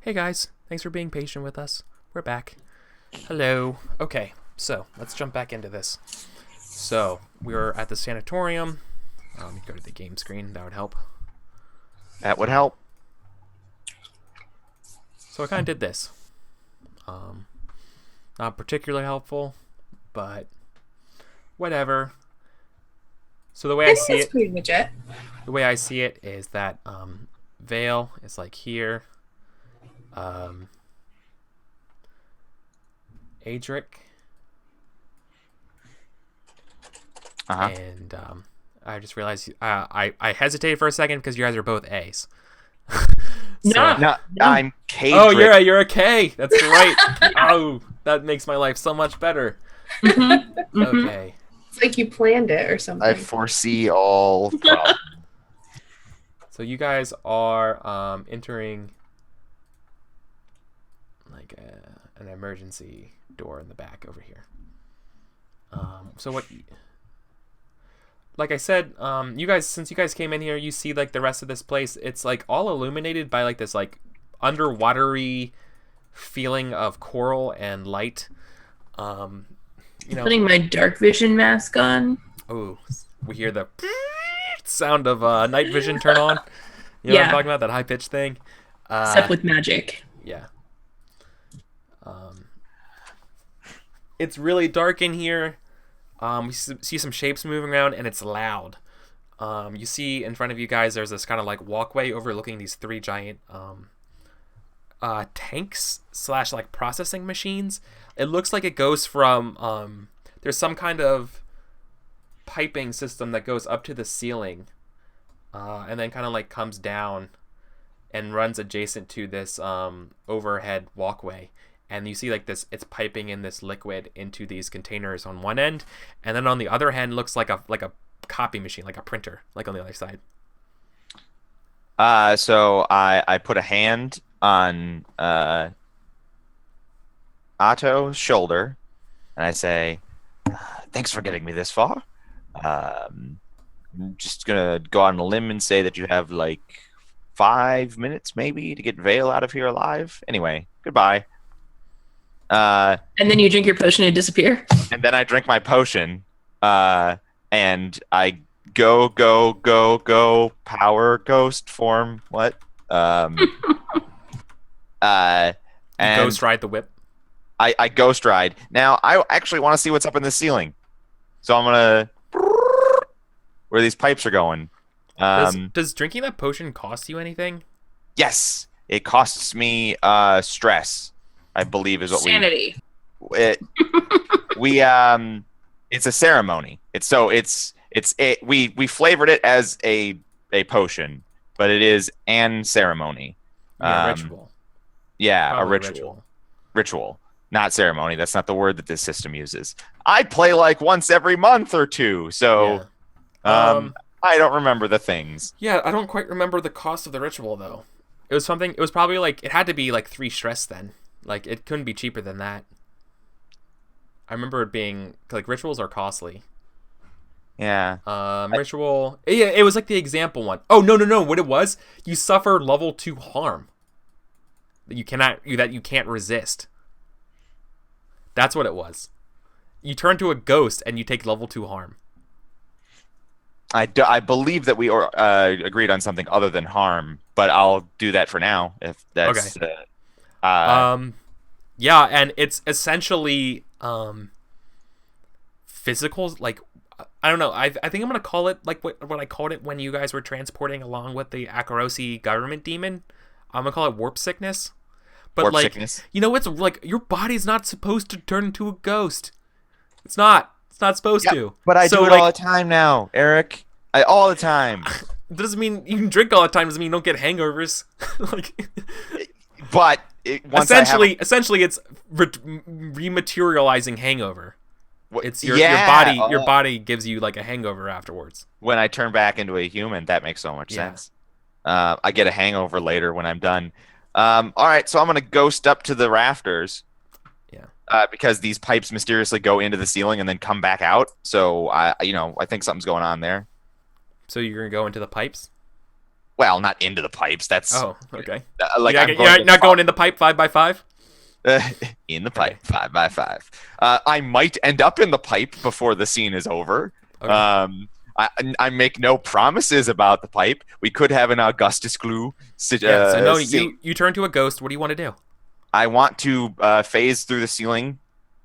Hey guys, thanks for being patient with us. We're back. Hello. Okay, so let's jump back into this. So we were at the sanatorium. Let me go to the game screen. That would help. That would help. So I kind of did this. Not particularly helpful, but whatever. So the way I see it, pretty much it. the way I see it is that Vale is like here. Aedric. And I just realized I hesitated for a second because you guys are both A's. No, I'm K. Oh, you're a K. That's right. Oh, that makes my life so much better. Okay. It's like you planned it or something. I foresee all problems. So you guys are entering like an emergency door in the back over here. So what? Like I said, since you guys came in here, you see like the rest of this place. It's like all illuminated by like this like underwatery feeling of coral and light. Putting my dark vision mask on. Oh, we hear the sound of night vision turn on. You know what I'm talking about? That high pitched thing. Except with magic. Yeah. It's really dark in here. We see some shapes moving around, and it's loud. You see in front of you guys, there's this kind of like walkway overlooking these three giant tanks / like processing machines. It looks like it goes from there's some kind of piping system that goes up to the ceiling, and then kind of like comes down and runs adjacent to this overhead walkway. And you see like this, it's piping in this liquid into these containers on one end, and then on the other hand looks like a copy machine, like a printer, like on the other side. So I put a hand on Otto's shoulder, and I say, "Thanks for getting me this far. I'm just gonna go out on a limb and say that you have like 5 minutes maybe to get Vale out of here alive. Anyway, goodbye." And then you drink your potion and disappear. And then I drink my potion, and I go power ghost form. What? And Ghost ride the whip. I ghost ride. Now I actually want to see what's up in the ceiling, so I'm gonna where these pipes are going. Does drinking that potion cost you anything? Yes, it costs me stress, I believe is what Sanity. we it's a ceremony. We flavored it as a potion, but it is an ceremony. Ritual. Yeah, Probably a ritual, not ceremony. That's not the word that this system uses. I play like once every month or two, so I don't remember the things. Yeah, I don't quite remember the cost of the ritual though. It was probably like, it had to be like 3 stress then. Like, it couldn't be cheaper than that. I remember it being, like, rituals are costly. Yeah. Ritual... Yeah, it was like the example one. Oh, no. What it was, you suffer level 2 harm. That you can't resist. That's what it was. You turn to a ghost and you take level 2 harm. I believe that we agreed on something other than harm, but I'll do that for now, if that's... Okay. Yeah, and it's essentially physical, like, I don't know, I think I'm gonna call it like what I called it when you guys were transporting along with the Akarosi government demon. I'm gonna call it warp sickness. But warp like sickness. it's like your body's not supposed to turn into a ghost. It's not supposed to. But I do it like, all the time now, Eric. All the time. Doesn't mean you can drink all the time, doesn't mean you don't get hangovers. Like, but essentially it's rematerializing hangover. It's your body gives you like a hangover afterwards. When I turn back into a human, that makes so much sense. I get a hangover later when I'm done. All right, so I'm gonna ghost up to the rafters. Yeah. Because these pipes mysteriously go into the ceiling and then come back out. So I think something's going on there. So you're gonna go into the pipes? Well, not into the pipes. That's Oh, okay. like you're I'm not, you're not going in the pipe 5x5? in the pipe 5x5. I might end up in the pipe before the scene is over. Okay. I make no promises about the pipe. We could have an Augustus glue. Yeah, so no, scene. you turn to a ghost. What do you want to do? I want to phase through the ceiling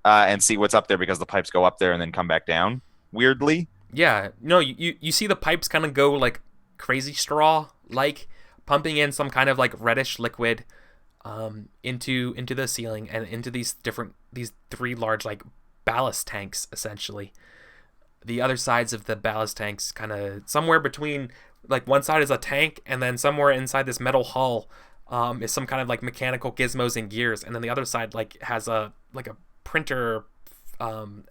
and see what's up there because the pipes go up there and then come back down weirdly. Yeah, no, you see the pipes kind of go like crazy straw, like pumping in some kind of like reddish liquid into the ceiling and into these three large like ballast tanks essentially. The other sides of the ballast tanks kind of somewhere between, like one side is a tank and then somewhere inside this metal hull is some kind of like mechanical gizmos and gears, and then the other side like has a printer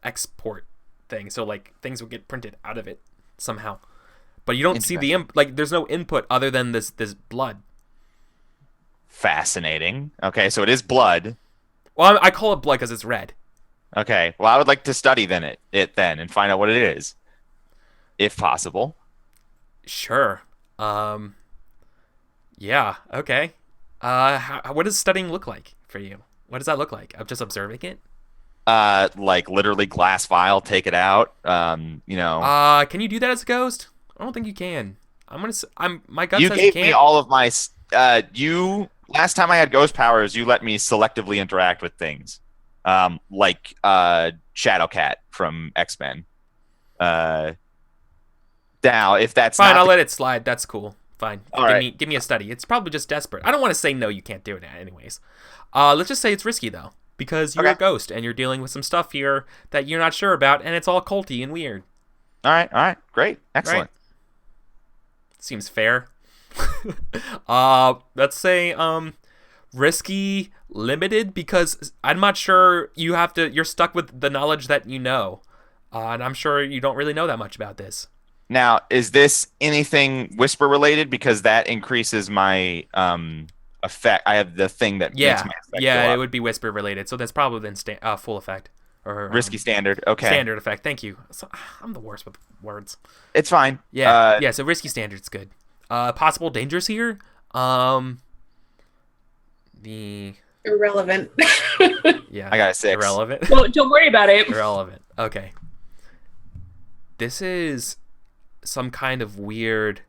export thing, so like things would get printed out of it somehow, but you don't see like there's no input other than this blood. Fascinating. Okay, so it is blood. Well, I call it blood because it's red. Okay, well I would like to study it then and find out what it is, if possible. Sure. Yeah. Okay. What does studying look like for you? What does that look like? I'm just observing it. Like literally glass vial, take it out. Can you do that as a ghost? I don't think you can. My gut you says gave you can't. me all of my. Last time I had ghost powers, you let me selectively interact with things, like Shadowcat from X-Men. Now, if that's fine, not I'll let it slide. That's cool. Fine. All give me a study. It's probably just desperate. I don't want to say no. You can't do it anyways. Let's just say it's risky though, because you're a ghost and you're dealing with some stuff here that you're not sure about, and it's all culty and weird. All right, great, excellent. Right? Seems fair. Let's say risky limited, because I'm not sure you're stuck with the knowledge that you know, and I'm sure you don't really know that much about this. Now, is this anything whisper related? Because that increases my effect. I have the thing that makes my effect go up. It would be whisper related, so that's probably then full effect or risky standard. Okay, standard effect. Thank you. So, I'm the worst with words. It's fine. Yeah, so risky standard's good. Possible dangers here. The Irrelevant. Yeah, I got a 6. Irrelevant. Well, don't worry about it. Irrelevant. Okay. This is some kind of weird.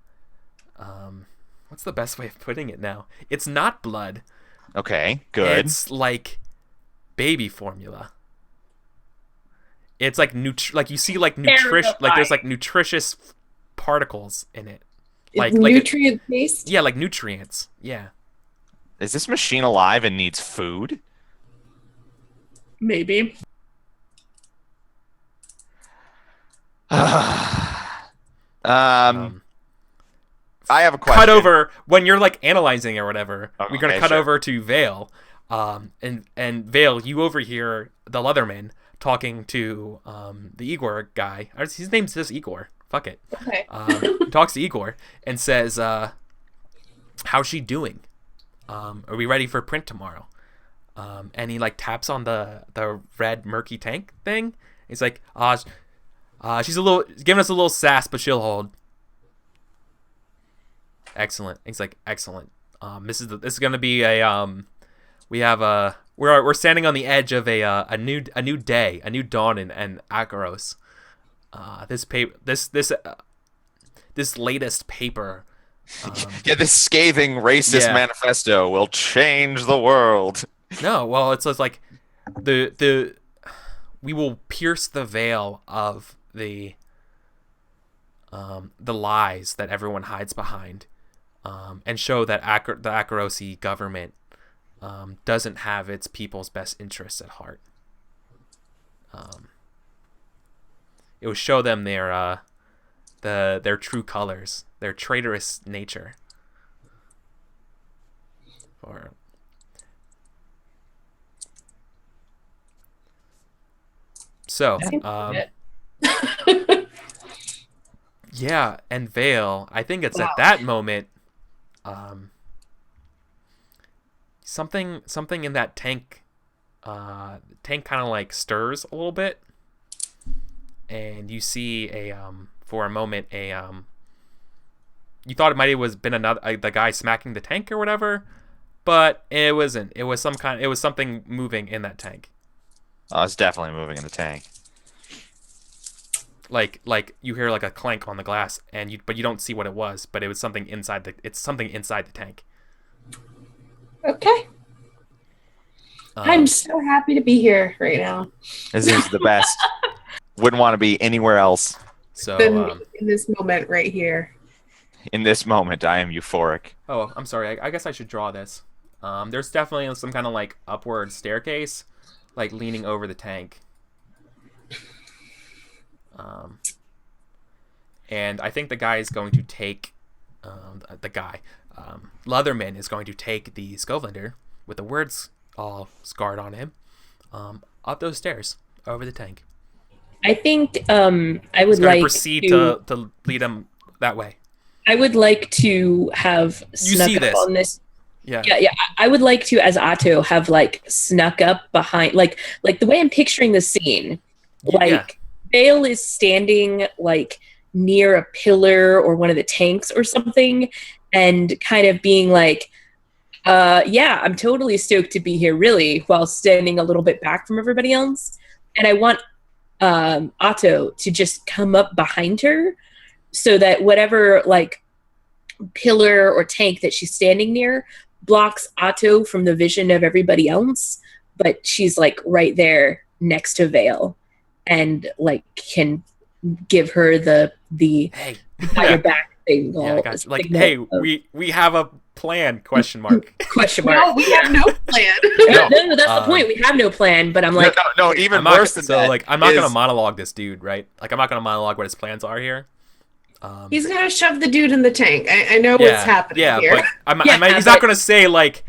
What's the best way of putting it now? It's not blood. Okay, good. It's like baby formula. It's like you see like nutrition, like there's like nutritious particles in it. Like nutrient paste? Yeah, like nutrients. Yeah. Is this machine alive and needs food? Maybe. I have a question. Cut over when you're like analyzing or whatever. We're gonna cut sure. over to Vale, and Vale, you overhear the Leatherman talking to the Igor guy. His name's just Igor. Fuck it. Okay. Talks to Igor and says, "How's she doing? Are we ready for print tomorrow?" And he like taps on the red murky tank thing. He's like, she's giving us a little sass, but she'll hold. Excellent. He's like, excellent. This is gonna be a we're standing on the edge of a new day, a new dawn in Akaros. This latest paper. This scathing racist manifesto will change the world. No, well, it's just like we will pierce the veil of the lies that everyone hides behind, and show that the Akarosi government doesn't have its people's best interests at heart. It will show them their true colors, their traitorous nature. Yeah, and Vale, I think it's at that moment, something in that tank, the tank kind of like stirs a little bit, and you see for a moment you thought it might have been another the guy smacking the tank or whatever, but it wasn't. It was something moving in that tank. Oh, it's definitely moving in the tank. Like you hear like a clank on the glass, but you don't see what it was, but it was something inside the tank. Okay. I'm so happy to be here right now. This is the best. Wouldn't want to be anywhere else. So In this moment right here. In this moment, I am euphoric. Oh, I'm sorry. I guess I should draw this. There's definitely some kind of like upward staircase, like leaning over the tank. And I think the guy is going to take Leatherman is going to take the Scovelander with the words all scarred on him up those stairs over the tank. I think I would like proceed to lead him that way. I would like to have snuck see up this. on this. Yeah. I would like to, as Otto, have like snuck up behind, like the way I'm picturing the scene. Like Vale is standing like near a pillar or one of the tanks or something, and kind of being like, I'm totally stoked to be here, really, while standing a little bit back from everybody else. And I want Otto to just come up behind her so that whatever like pillar or tank that she's standing near blocks Otto from the vision of everybody else, but she's like right there next to Vale and like can give her the Hey. got your back thing. Yeah, I got you. Like, hey, we have a plan? Question mark. Question mark. No, we have no plan. No, that's the point. We have no plan, but I'm like, no, even worse than that. So, like, I'm not going to monologue this dude, right? Like, I'm not going to monologue what his plans are here. He's gonna shove the dude in the tank. I know what's happening here. But he's not going to say, like,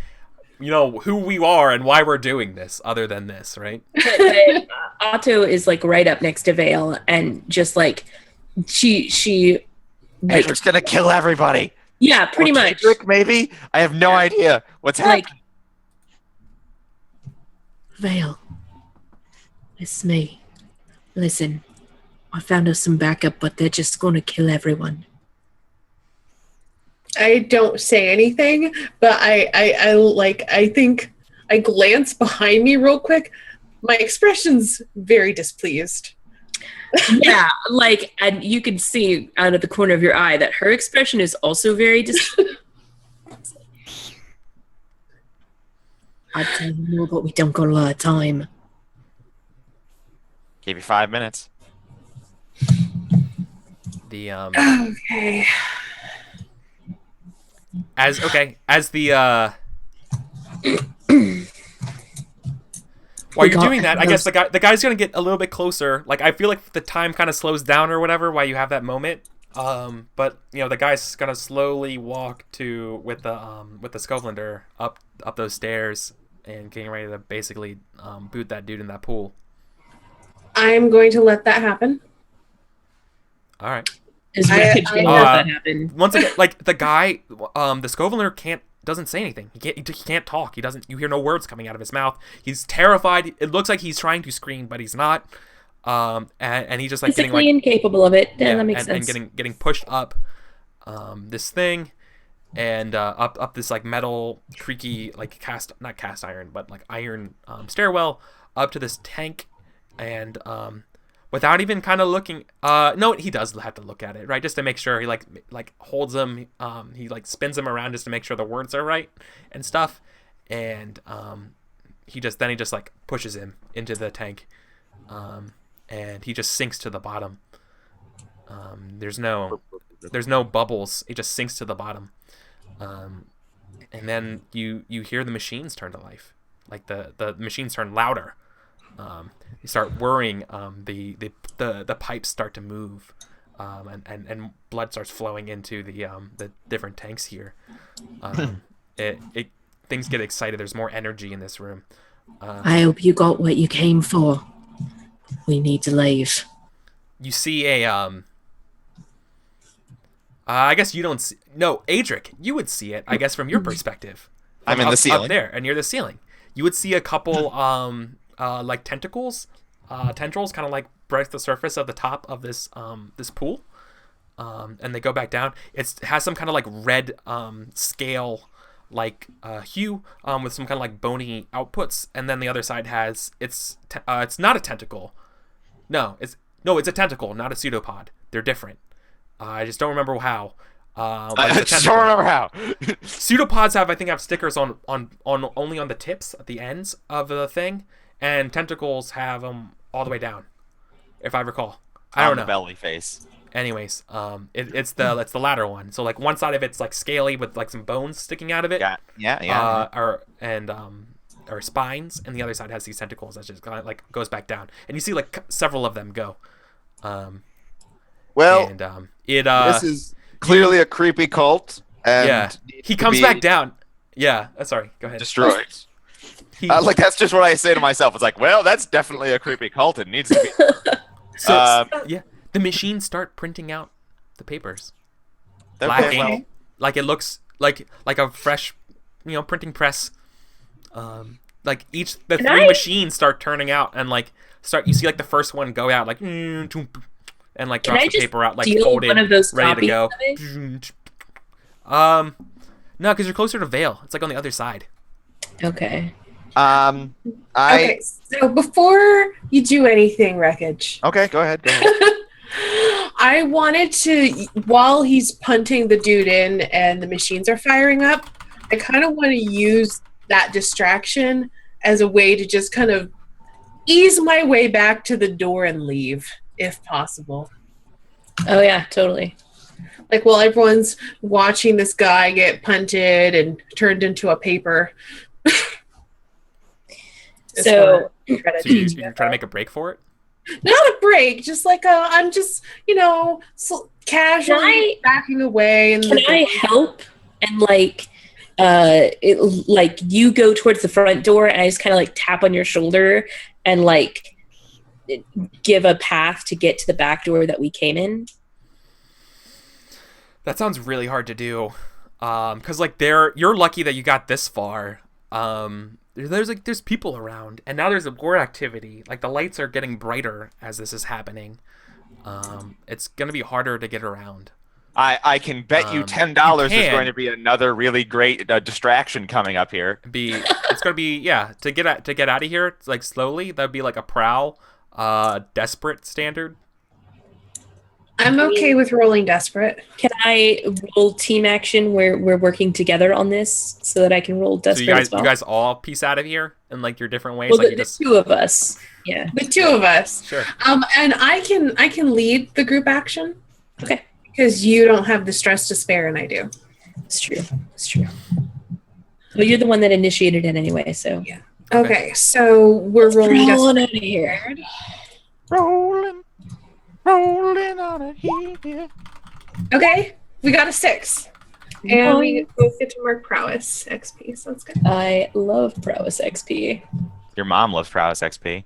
you know, who we are and why we're doing this other than this, right? but Otto is, like, right up next to Vale, and just, like, she like, Aedric's gonna kill everybody. yeah, pretty much. Aedric, maybe? I have no idea what's Like, happening. Vale, it's me. Listen, I found us some backup, but they're just gonna kill everyone. I don't say anything, but I think I glance behind me real quick. My expression's very displeased. Yeah, like, and you can see out of the corner of your eye that her expression is also very I'd tell you more, but we don't got a lot of time. Give you 5 minutes. The Okay. as the while you're doing that, I guess the guy's gonna get a little bit closer. Like, I feel like the time kind of slows down or whatever while you have that moment. But you know, the guy's gonna slowly walk with the Scovelander up those stairs and getting ready to basically boot that dude in that pool. I'm going to let that happen. All right. Is Wreckage gonna let that happen? Once again, like, the guy, the Scovelander doesn't say anything. He can't talk. You hear no words coming out of his mouth. He's terrified. It looks like he's trying to scream, but he's not. And he's just like physically incapable of it. Yeah, that makes sense. And getting pushed up this thing, and up this like metal creaky, like not cast iron, but like iron stairwell up to this tank, and without even kind of looking, no, he does have to look at it, right, just to make sure. He like holds him, he like spins him around just to make sure the words are right and stuff, and he just like pushes him into the tank, and he just sinks to the bottom. There's no bubbles. It just sinks to the bottom, and then you hear the machines turn to life, like the machines turn louder. You start whirring. The pipes start to move, and blood starts flowing into the different tanks here. Things get excited. There's more energy in this room. I hope you got what you came for. We need to leave. You see I guess you don't see. No, Aedric, you would see it. I guess from your perspective. I'm in the ceiling. Up there, and near the ceiling. You would see a couple like tendrils kind of like break the surface of the top of this this pool, and they go back down. It has some kind of like red scale like hue with some kind of like bony outputs, and then the other side has it's not a tentacle. No, it's a tentacle, not a pseudopod. They're different. I just don't remember how. I just don't remember how. Pseudopods have stickers on only on the tips at the ends of the thing, and tentacles have them all the way down, if I recall. I don't know. The belly face. Anyways, it's the latter one. So like one side of it's like scaly with like some bones sticking out of it. Yeah. Or spines, and the other side has these tentacles that just kind of like goes back down, and you see like several of them go. This is clearly a creepy cult. And he comes back down. Yeah, sorry. Go ahead. Destroyed. Like that's just what I say to myself. It's like, well, that's definitely a creepy cult. It needs to be. The machines start printing out the papers. Okay, Black ink, like it looks like a fresh, printing press. Like the three machines start turning out, and you see like the first one go out like and like drops the paper out like folded, one of those ready to go. No, because you're closer to Vale. It's like on the other side. Okay. Okay, so before you do anything, Wreckage. Okay, go ahead. I wanted to, while he's punting the dude in and the machines are firing up, I kind of want to use that distraction as a way to just kind of ease my way back to the door and leave, if possible. Oh yeah, totally. Like while everyone's watching this guy get punted and turned into a paper. So you're trying to make a break for it? Not a break, just like I'm just, casually backing away. And can I help? And you go towards the front door, and I just kind of like tap on your shoulder and like give a path to get to the back door that we came in. That sounds really hard to do, because you're lucky that you got this far. There's people around, and now there's more activity. Like the lights are getting brighter as this is happening. It's gonna be harder to get around. I can bet you $10 there's going to be another really great distraction coming up here. It's gonna be to get out of here like slowly. That'd be like a prowl, desperate standard. I'm okay with rolling desperate. Can I roll team action where we're working together on this so that I can roll desperate as well? You guys all piece out of here in like your different ways. Well, like the two of us. Yeah. The two of us. Sure. And I can lead the group action. Okay. Because you don't have the stress to spare, and I do. It's true. Well, you're the one that initiated it anyway, so. Yeah. Okay, so we're rolling out of here. Rolling on it here. Okay, we got a 6. And we both get to mark prowess XP, so that's good. I love prowess XP. Your mom loves prowess XP.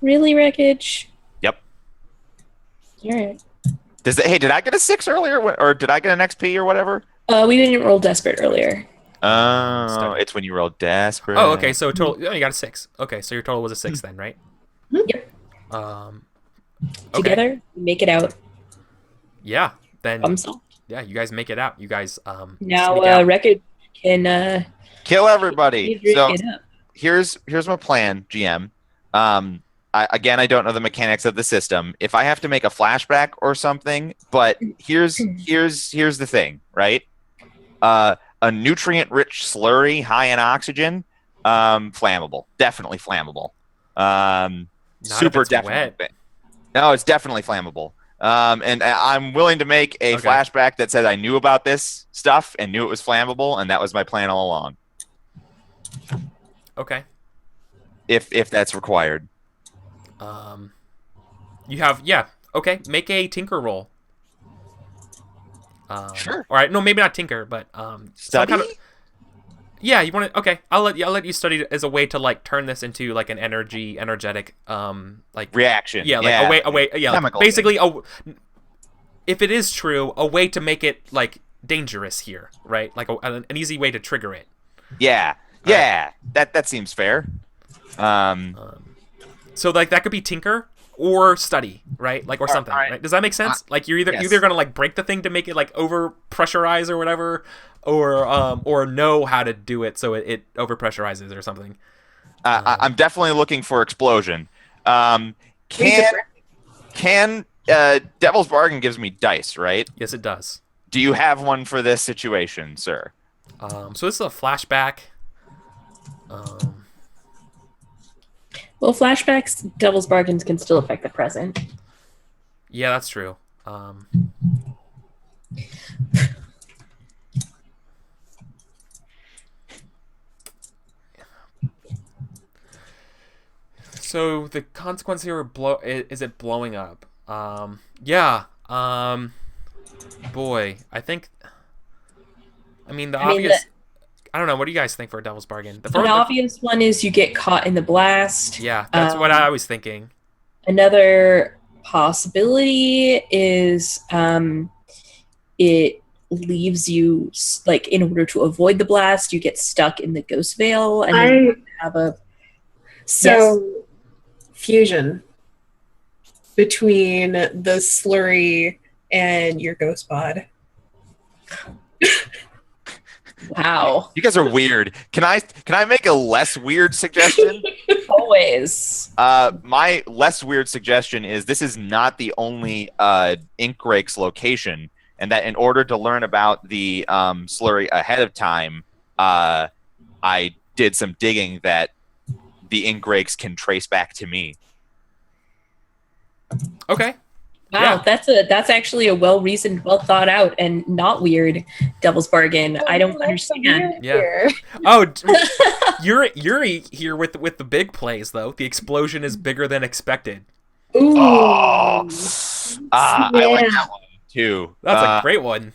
Really, Wreckage? Yep. All right. Did I get a 6 earlier, or did I get an XP or whatever? We didn't roll desperate earlier. Oh, it's when you roll desperate. Oh, okay. So total, you got a 6. Okay, so your total was a 6 then, right? Yep. Okay. Together, we make it out. Yeah. Then. So. Yeah, you guys make it out. You guys. Now, Wreckage can kill everybody. So here's my plan, GM. I don't know the mechanics of the system. If I have to make a flashback or something, but here's the thing, right? A nutrient-rich slurry high in oxygen, flammable, definitely flammable. Super definitely. Wet. No, it's definitely flammable. And I'm willing to make a flashback that says I knew about this stuff and knew it was flammable, and that was my plan all along. Okay. If that's required. You have okay. Make a tinker roll. Sure. All right. No, maybe not tinker, but study. Yeah, you want to? Okay, I'll let you study as a way to like turn this into like an energetic like reaction. Yeah, like a way. Yeah, like, basically if it is true, a way to make it like dangerous here, right? Like an easy way to trigger it. Yeah, yeah, that seems fair. So like that could be tinker, or study, right? Like or something. all right. Right? Does that make sense? Like you're yes. either gonna like break the thing to make it like over pressurize or whatever, or know how to do it so it over pressurizes or something. I'm definitely looking for explosion. Can Devil's Bargain gives me dice, right? Yes, it does. Do you have one for this situation, sir? So this is a flashback. Well, flashbacks, Devil's Bargains can still affect the present. Yeah, that's true. So the consequence here is it blowing up? Yeah. Boy, I think. I mean, the obvious. I don't know. What do you guys think for a Devil's Bargain? The obvious one is you get caught in the blast. Yeah, that's what I was thinking. Another possibility is it leaves you, like, in order to avoid the blast, you get stuck in the Ghost Vale and then you have a... fusion between the slurry and your ghost pod. Wow. You guys are weird. Can I make a less weird suggestion? Always. My less weird suggestion is this is not the only ink rake's location, and that in order to learn about the slurry ahead of time, I did some digging that the ink rakes can trace back to me. Okay. Wow, Yeah. that's actually a well-reasoned, well-thought-out, and not weird Devil's Bargain. I don't understand. Yeah. Oh, Yuri here with the big plays though. The explosion is bigger than expected. Ooh. I like that one too. That's a great one.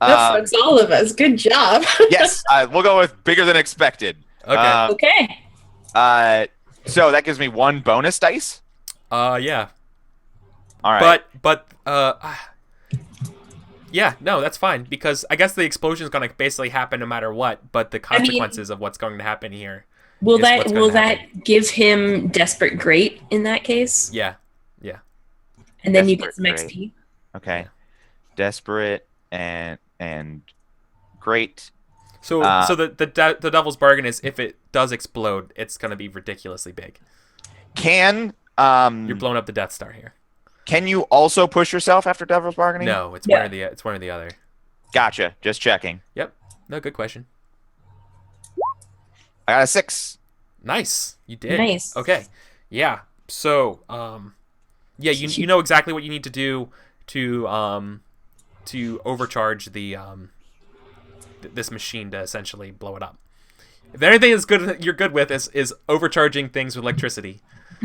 That fucks all of us. Good job. Yes, we'll go with bigger than expected. Okay. Okay. So that gives me one bonus dice. Yeah. All right. But yeah, no, that's fine because I guess the explosion is going to basically happen no matter what. But the consequences of what's going to happen here. Will that give him Desperate Great in that case? Yeah. And then you get Desperate some Great. XP. Okay. Desperate and great. So the Devil's Bargain is if it does explode, it's going to be ridiculously big. Can You're blowing up the Death Star here. Can you also push yourself after Devil's Bargaining? No, it's one or the other. Gotcha. Just checking. Yep. No, good question. I got a 6. Nice. You did. Nice. Okay. Yeah. So, yeah, you know exactly what you need to do to overcharge the this machine to essentially blow it up. If anything is good you're good with is overcharging things with electricity.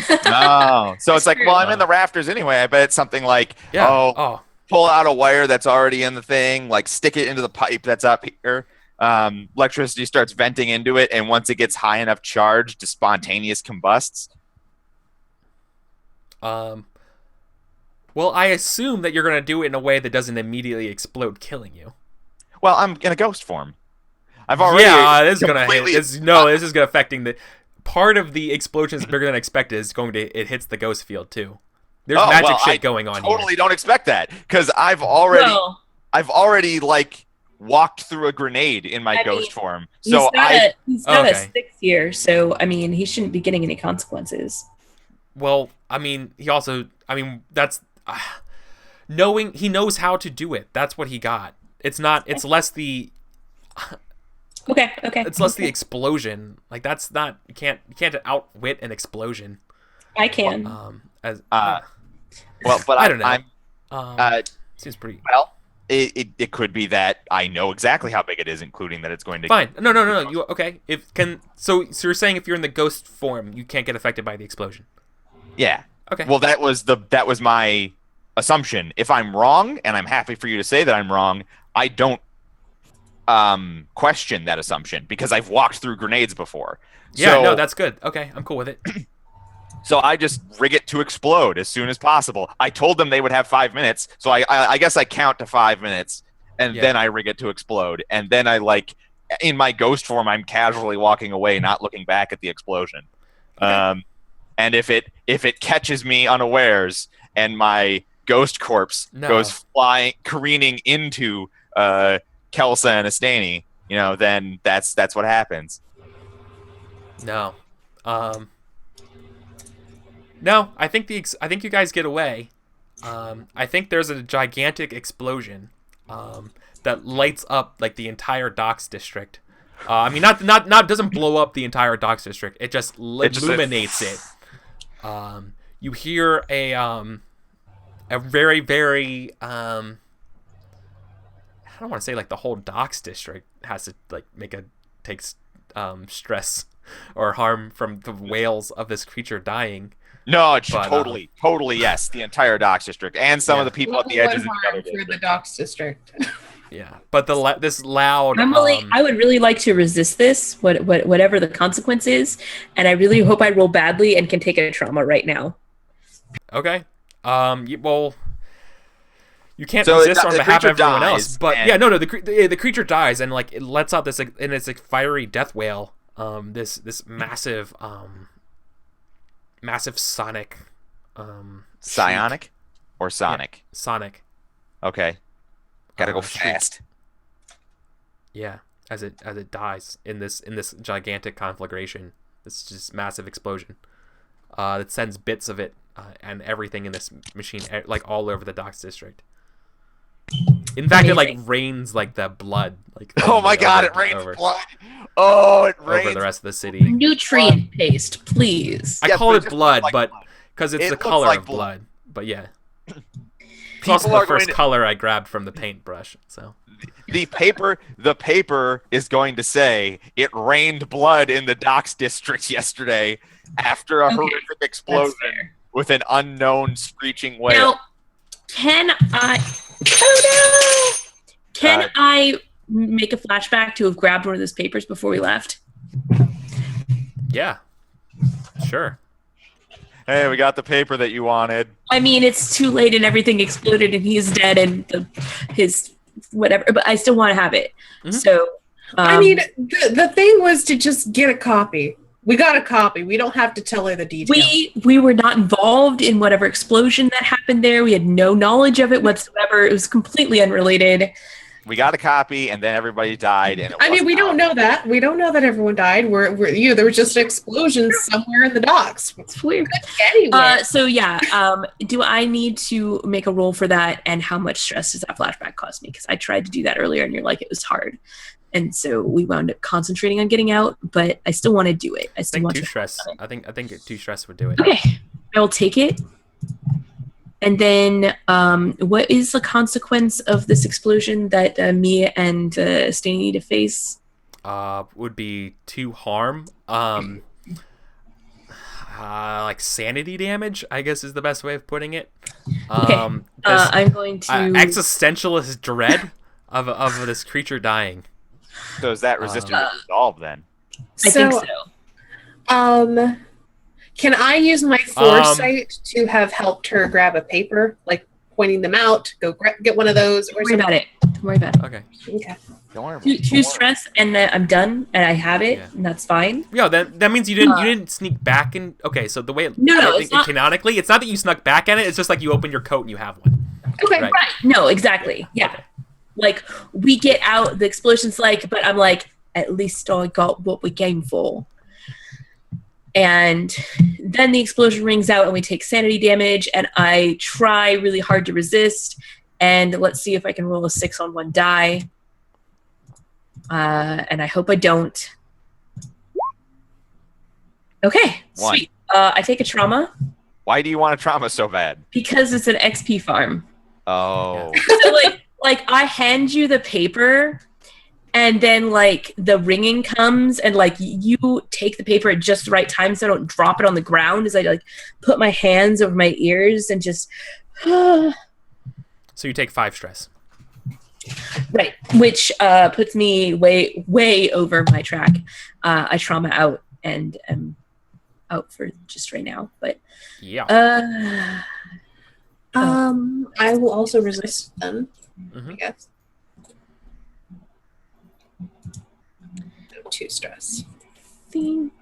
Oh, so it's like, well, I'm in the rafters anyway. I bet it's something like, pull out a wire that's already in the thing, like stick it into the pipe that's up here. Electricity starts venting into it, and once it gets high enough charge, to spontaneous combusts. Well, I assume that you're going to do it in a way that doesn't immediately explode, killing you. Well, I'm in a ghost form. I've already this is going to hit. This is going to affecting the part of the explosion is bigger than expected. Is going to it hits the ghost field too. There's magic shit going on. Totally don't expect that because I've already like walked through a grenade in my ghost form. So he's not a 6 year, so I mean he shouldn't be getting any consequences. Well, I mean that's knowing he knows how to do it. That's what he got. It's less the Okay. It's less the explosion. Like that's not you can't outwit an explosion. I can. But I don't know. Seems pretty well. It could be that I know exactly how big it is, including that it's going to. Fine. No. You okay? So you're saying if you're in the ghost form, you can't get affected by the explosion. Yeah. Okay. Well, that was my assumption. If I'm wrong, and I'm happy for you to say that I'm wrong, I don't question that assumption because I've walked through grenades before. Yeah, so, no, that's good. Okay, I'm cool with it. So I just rig it to explode as soon as possible. I told them they would have 5 minutes, so I guess I count to 5 minutes, and then I rig it to explode. And then I, like, in my ghost form, I'm casually walking away, not looking back at the explosion. Okay. And if it catches me unawares and my ghost corpse goes flying, careening into Kelsa and Asteyni, then that's what happens. No. No, I think you guys get away. I think there's a gigantic explosion that lights up like the entire docks district. I mean, not doesn't blow up the entire docks district. It just illuminates it. You hear a very, very I don't want to say like the whole docks district has to like take stress or harm from the wails of this creature dying. No, it's totally, yes. The entire docks district and some of the people at the edges of the other for the docks district. Yeah, but this loud. I would really like to resist this, whatever the consequence is, and I really hope I roll badly and can take a trauma right now. Okay. Well, you can't resist on behalf of everyone else, but the creature dies and like it lets out this and it's a fiery death wail. This massive sonic. Psionic or Sonic? Yeah, Sonic. Okay. Gotta go fast. Yeah, as it dies in this gigantic conflagration, this just massive explosion that sends bits of it and everything in this machine like all over the docks district. In fact, it like rains like the blood. Like oh my god, it rains blood. Oh, it rains over the rest of the city. Nutrient paste, please. I call it blood, but because it's the color of blood. But yeah. It's also the first color I grabbed from the paintbrush. So the paper is going to say it rained blood in the docks district yesterday after a horrific explosion with an unknown screeching whale. Now, can I make a flashback to have grabbed one of those papers before we left? Yeah. Sure. Hey, we got the paper that you wanted. I mean, it's too late and everything exploded and he's dead and his whatever, but I still want to have it. Mm-hmm. So, I mean, the thing was to just get a copy. We got a copy. We don't have to tell her the details. We were not involved in whatever explosion that happened there. We had no knowledge of it whatsoever. It was completely unrelated. We got a copy, and then everybody died. And we don't know that. We don't know that everyone died. There was just an explosion somewhere in the docks. It's weird. Anyway. So yeah, do I need to make a roll for that? And how much stress does that flashback cost me? Because I tried to do that earlier, and you're like, it was hard. And so we wound up concentrating on getting out, but I still want to do it. I think 2 stress. I think 2 stress would do it. Okay, I will take it. And then, what is the consequence of this explosion that me and Asteyni need to face? Would be 2 harm. Like sanity damage, I guess is the best way of putting it. Okay. I'm going to existentialist dread of this creature dying. So is that resistant to resolve then? I think so. Can I use my foresight to have helped her grab a paper, like pointing them out? Go get one of those. Don't worry about it. Don't worry about it. Okay. Don't worry about it. 2 stress, and then I'm done, and I have it, and that's fine. Yeah, that means you didn't sneak back in. Okay, so the way it's not, canonically, it's not that you snuck back at it. It's just like you open your coat and you have one. Okay, right. No, exactly. Yeah. Okay. Like we get out, the explosion's but I'm like, at least I got what we came for. And then the explosion rings out and we take sanity damage and I try really hard to resist. And let's see if I can roll a 6 on 1 die. And I hope I don't. Okay, 1. Sweet. I take a trauma. Why do you want a trauma so bad? Because it's an XP farm. Oh. So like I hand you the paper and then the ringing comes and you take the paper at just the right time so I don't drop it on the ground as I put my hands over my ears and just So you take 5 stress. Right, which puts me way over my track. I trauma out and am out for just right now, but yeah. I will also resist them. Mm-hmm. I guess. 2 stress. Think.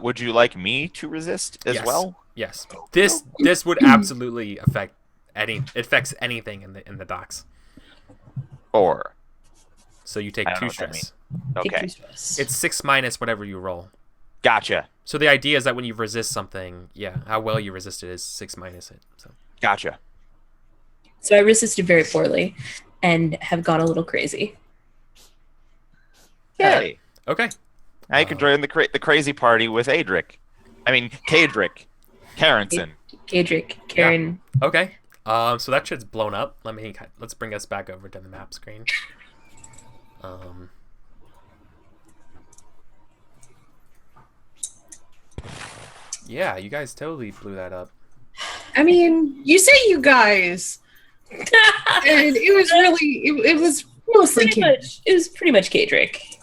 Would you like me to resist as Yes. well? Yes. This would absolutely affects anything in the docks. Or So you take I don't know 2 what that stress. Take okay, 2 stress. It's 6 minus whatever you roll. gotcha. So the idea is that when you resist something, how well you resist it is 6 minus it. So Gotcha. So I resisted very poorly and have gone a little crazy. Hey, okay. now you can join the crazy party with Aedric. I mean, Aedric. Karenson. Aedric, Karen. Okay. So that shit's blown up. Let's bring us back over to the map screen. Yeah, you guys totally blew that up. I mean, you say you guys, and it was really, it was mostly It was pretty much Aedric.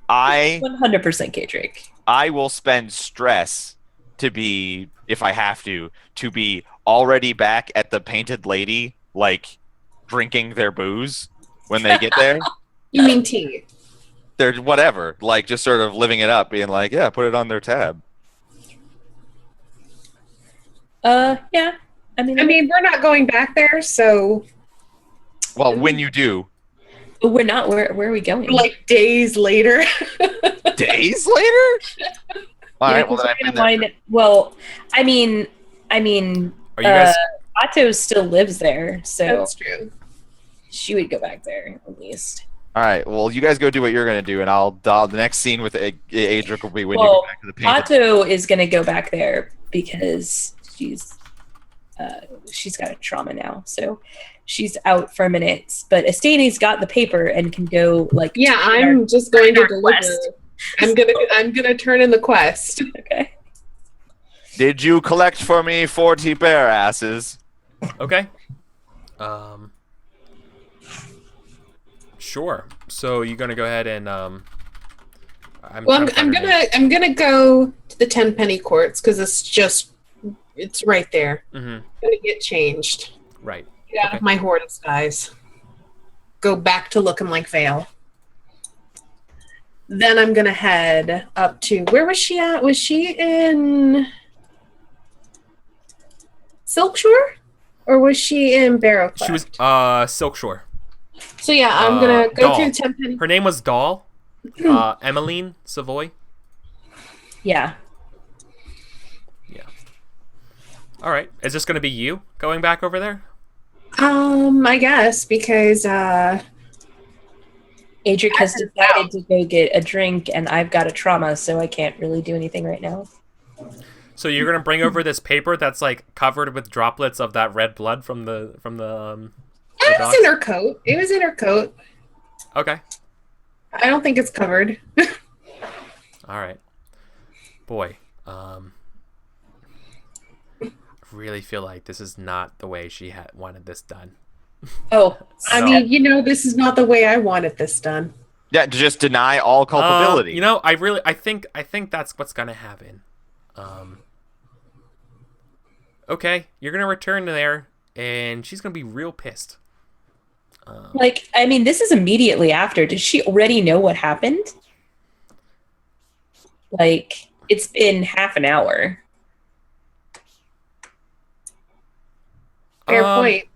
I 100% Aedric. I will spend stress to be, if I have to be already back at the Painted Lady, like drinking their booze when they get there. You mean tea? They're whatever, like just sort of living it up, being like, yeah, put it on their tab. Yeah. I mean, We're not going back there, so Well, when you do, we're not. Where are we going? like days later. days later. All Yeah, right, well 'cause then we're I'm gonna in there. wind it- well, I mean, Are you guys? Otto still lives there, so That's true. she would go back there at least. All right, well you guys go do what you're gonna do, and the next scene with Aedric will be when you Well, go back to the Painted. Otto is gonna go back there because she's got a trauma now, so she's out for a minute. But Asteyni's got the paper and can go like. Yeah, to I'm just going to our deliver. quest. I'm gonna turn in the quest. Okay. Did you collect for me 40 bear asses? Okay. Sure. So you're gonna go ahead and I'm Well, trying to find her name. I'm gonna go to the 10-penny courts because it's right there. Mhm. I'm gonna get changed. Right. Get out of my horde disguise. Go back to looking like Vale. Then I'm gonna head up to where was she at? Was she in Silkshore? Or was she in Barrowcleft? She was Silk Shore. So yeah, I'm gonna go Doll. through 10-penny. Her name was Doll. Emmeline Savoy. Yeah. All right. Is this gonna be you going back over there? I guess because Aedric has decided to go get a drink, and I've got a trauma, so I can't really do anything right now. So you're gonna bring over this paper that's like covered with droplets of that red blood from the it was in her coat. It was in her coat. Okay. I don't think it's covered. All right. Boy, really feel like this is not the way she had wanted this done. Oh, I mean, this is not the way I wanted this done. Yeah, to just deny all culpability. I think that's what's gonna happen. Okay, you're gonna return to there, and she's gonna be real pissed. this is immediately after. Did she already know what happened? Like, it's been half an hour. Fair point.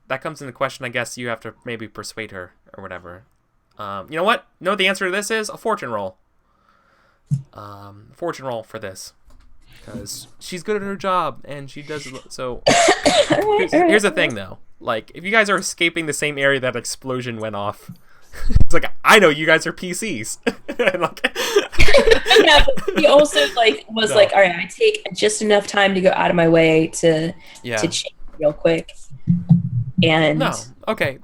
That comes into question. I guess you have to maybe persuade her or whatever. You know what? No, the answer to this is a fortune roll. Fortune roll for this, because she's good at her job and she does so. Here's the thing, though. Like, if you guys are escaping the same area that explosion went off, it's like, I know you guys are PCs. And Yeah, but he also was No. like, all right, I take just enough time to go out of my way to change real quick. And No. Okay.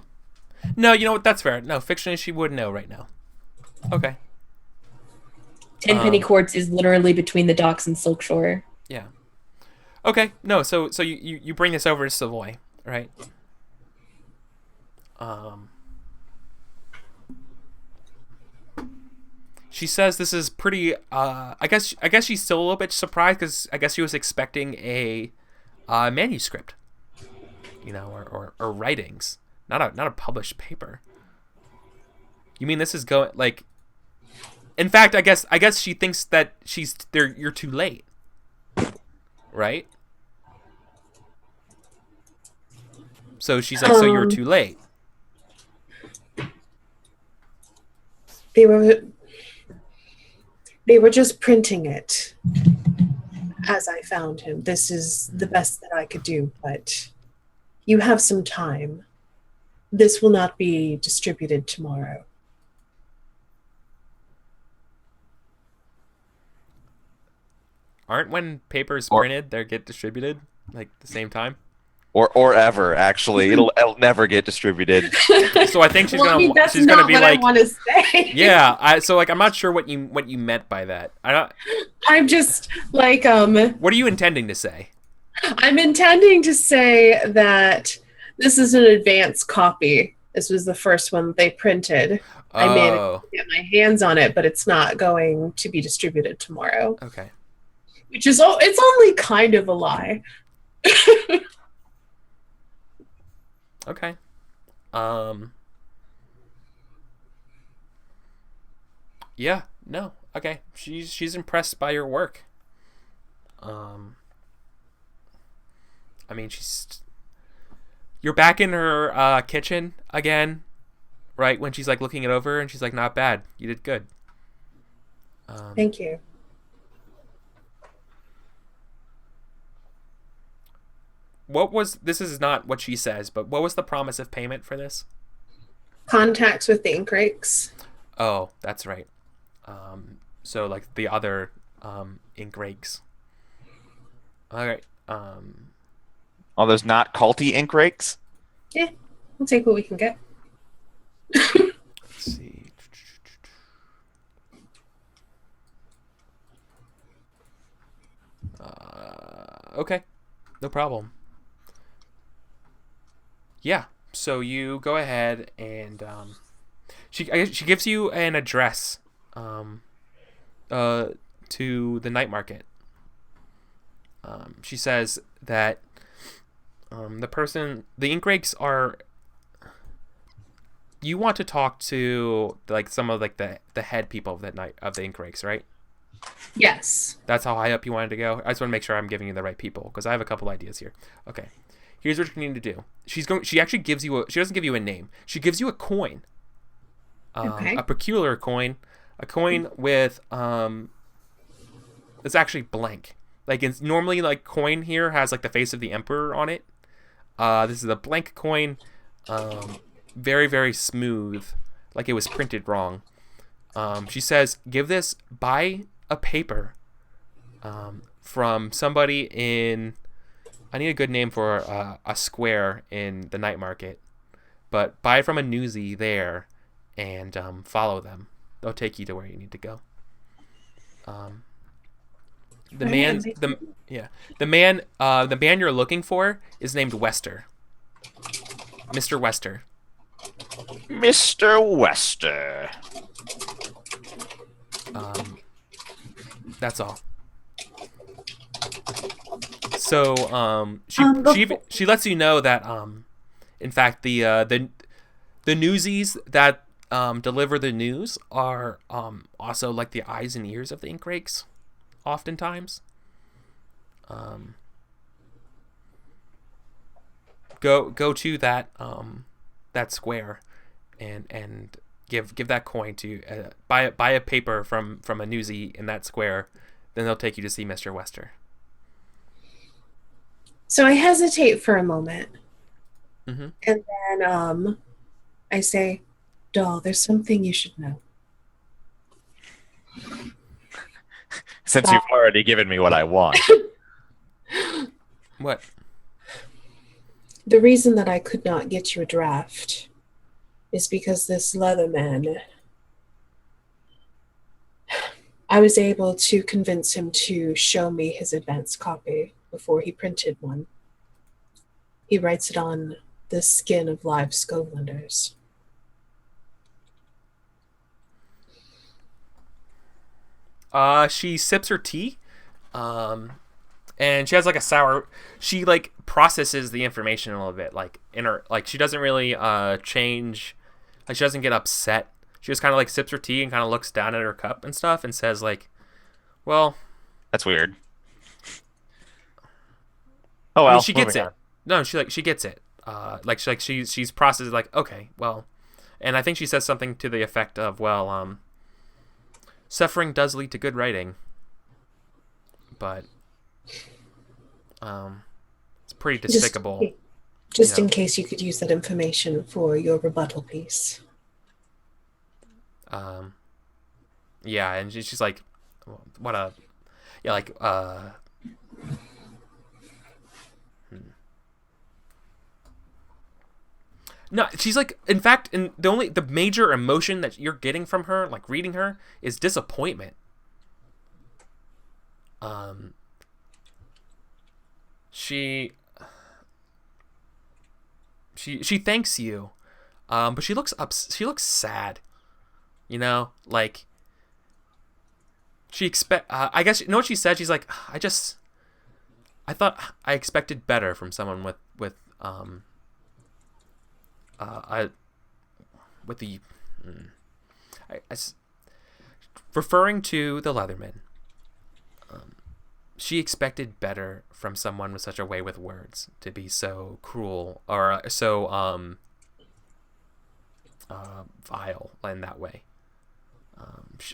No, you know what? That's fair. No, fictionally, she would know right now. Okay. Tenpenny Courts is literally between the docks and Silkshore. Yeah. Okay. No. So you bring this over to Savoy, right? She says this is pretty. I guess she's still a little bit surprised because I guess she was expecting a manuscript, or writings, not a published paper. You mean this is going like? In fact, I guess she thinks that you're too late, right? So she's like, so you're too late. They were just printing it as I found him. This is the best that I could do, but you have some time. This will not be distributed tomorrow. Aren't when papers printed, they get distributed like the same time? Or ever, actually. It'll never get distributed. So I think she's gonna be like, I want to say. Yeah, I'm not sure what you meant by that. I'm just like What are you intending to say? I'm intending to say that this is an advanced copy. This was the first one they printed. I managed to get my hands on it, but it's not going to be distributed tomorrow. Okay. Which is it's only kind of a lie. Okay. Yeah, no. Okay. She's impressed by your work. I mean, you're back in her kitchen again, right? When she's like looking it over and she's like, not bad. You did good. Thank you. This is not what she says, but what was the promise of payment for this? Contacts with the ink rakes. Oh, that's right. So like the other ink rakes. All right. All those not culty ink rakes? Yeah, we'll take what we can get. Let's see. Okay, no problem. Yeah, so you go ahead and she gives you an address to the night market. She says that the ink rakes are. You want to talk to like some of like the head people of the ink rakes, right? Yes. That's how high up you wanted to go. I just want to make sure I'm giving you the right people because I have a couple ideas here. Okay. Here's what you need to do. She actually gives you she doesn't give you a name. She gives you a coin. Okay. A peculiar coin. A coin with it's actually blank. Like it's normally like coin here has like the face of the emperor on it. This is a blank coin. Very, very smooth. Like it was printed wrong. She says, buy a paper from somebody in I need a good name for a square in the night market. But buy from a newsie there and follow them. They'll take you to where you need to go. The man you're looking for is named Wester. Mr. Wester. Mr. Wester. That's all. So she lets you know that in fact the newsies that deliver the news are also like the eyes and ears of the ink rakes oftentimes. Go to that square and give that coin to buy a paper from a newsie in that square. Then they'll take you to see Mr. Wester. So I hesitate for a moment. Mm-hmm. And then I say, Doll, there's something you should know. Since you've already given me what I want. What? The reason that I could not get you a draft is because this Leatherman, I was able to convince him to show me his advanced copy before he printed one. He writes it on the skin of live Skovlanders. She sips her tea, and she has like a sour. She like processes the information a little bit, like in her like she doesn't really change. Like she doesn't get upset. She just kind of like sips her tea and kind of looks down at her cup and stuff and says like, "Well, That's weird. Oh I well. mean, she gets moving it. on. No, she gets it. She's processed like, okay, well, and I think she says something to the effect of, well, suffering does lead to good writing, but it's pretty despicable. Just you know. in case you could use that information for your rebuttal piece. Yeah, and she's like, what a, yeah, like, No, she's like, in fact, the major emotion that you're getting from her, like reading her, is disappointment. She thanks you, but she looks sad. You know, like I guess you know what she said. She's like, I thought I expected better from someone with referring to the Leatherman. She expected better from someone with such a way with words to be so cruel or so vile in that way.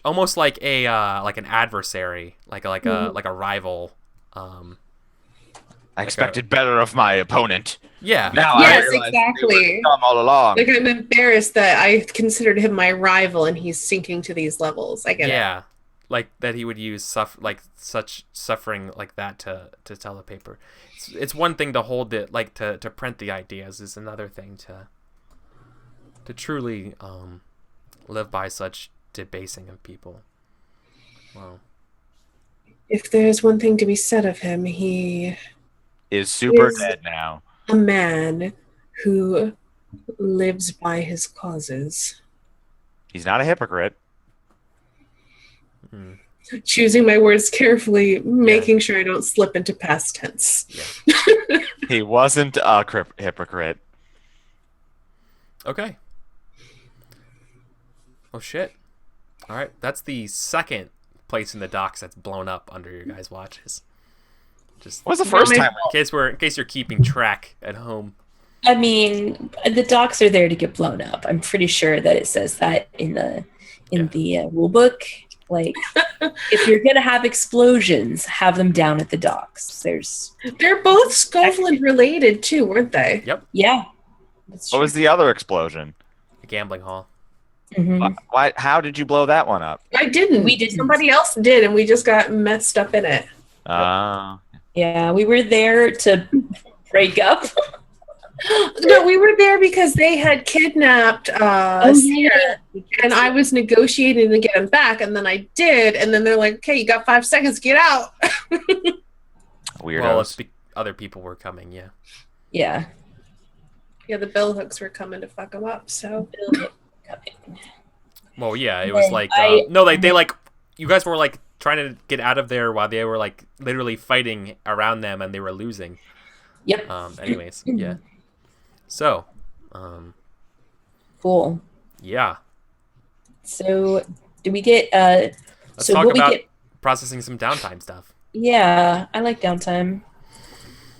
Almost like like an adversary, like a rival. I expected better of my opponent. Yeah. Now Yes, I realize exactly. they were dumb all along. Like, I'm embarrassed that I considered him my rival and he's sinking to these levels. I get it. Yeah, like that he would use such suffering like that to tell the paper. It's one thing to hold it, like to print the ideas is another thing to truly live by such debasing of people. Well, If there's one thing to be said of him, he Is super is- dead now. a man who lives by his causes. He's not a hypocrite. Choosing my words carefully, making sure I don't slip into past tense. He wasn't a hypocrite. okay. Oh shit. All right, that's the second place in the docks that's blown up under your guys' watches. Just What was the first my time? in case you're keeping track at home. I mean, the docks are there to get blown up. I'm pretty sure that it says that in the rule book. Like, if you're gonna have explosions, have them down at the docks. They're both Scotland related too, weren't they? Yep. Yeah. That's What was the other explosion? A gambling hall. Mhm. Why? How did you blow that one up? I didn't. We didn't. Somebody else did, and we just got messed up in it. Yeah, we were there to break up. No, we were there because they had kidnapped Sarah, and I was negotiating to get him back, and then I did, and then they're like, "Okay, you got 5 seconds, get out." Weirdos. Well, other people were coming. Yeah. Yeah. Yeah, the bellhooks were coming to fuck him up. So Well, yeah, it was Then like I- no, like they like you guys were like trying to get out of there while they were like literally fighting around them and they were losing. Yep. Anyways, yeah. So, Cool. yeah. So, do we get Let's so talk what we about get? processing some downtime stuff. Yeah, I like downtime.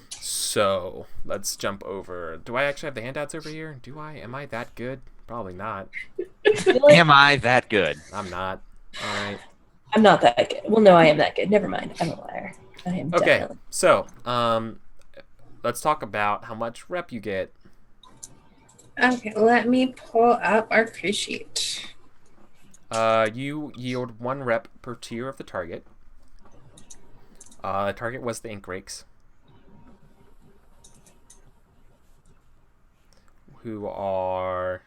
So, let's jump over. Do I actually have the handouts over here? Do I? Am I that good? Probably not. Am I that good? I'm not. All right. I'm not that good. Well, no, I am that good. Never mind. I'm a liar. I am Okay. definitely. So, let's talk about how much rep you get. okay, let me pull up our crew sheet. You yield 1 rep per tier of the target. The target was the ink rakes, who are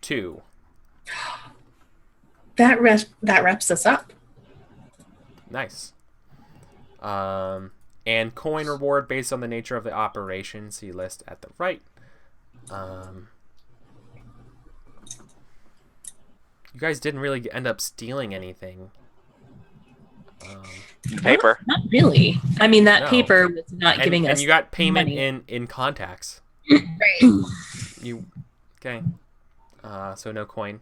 2. That wraps us up. Nice. And coin reward based on the nature of the operation. See list at the right. You guys didn't really end up stealing anything. Paper. Not really. I mean, that No. paper was not giving us. And you got payment money. in contacts. Right. You okay? So no coin.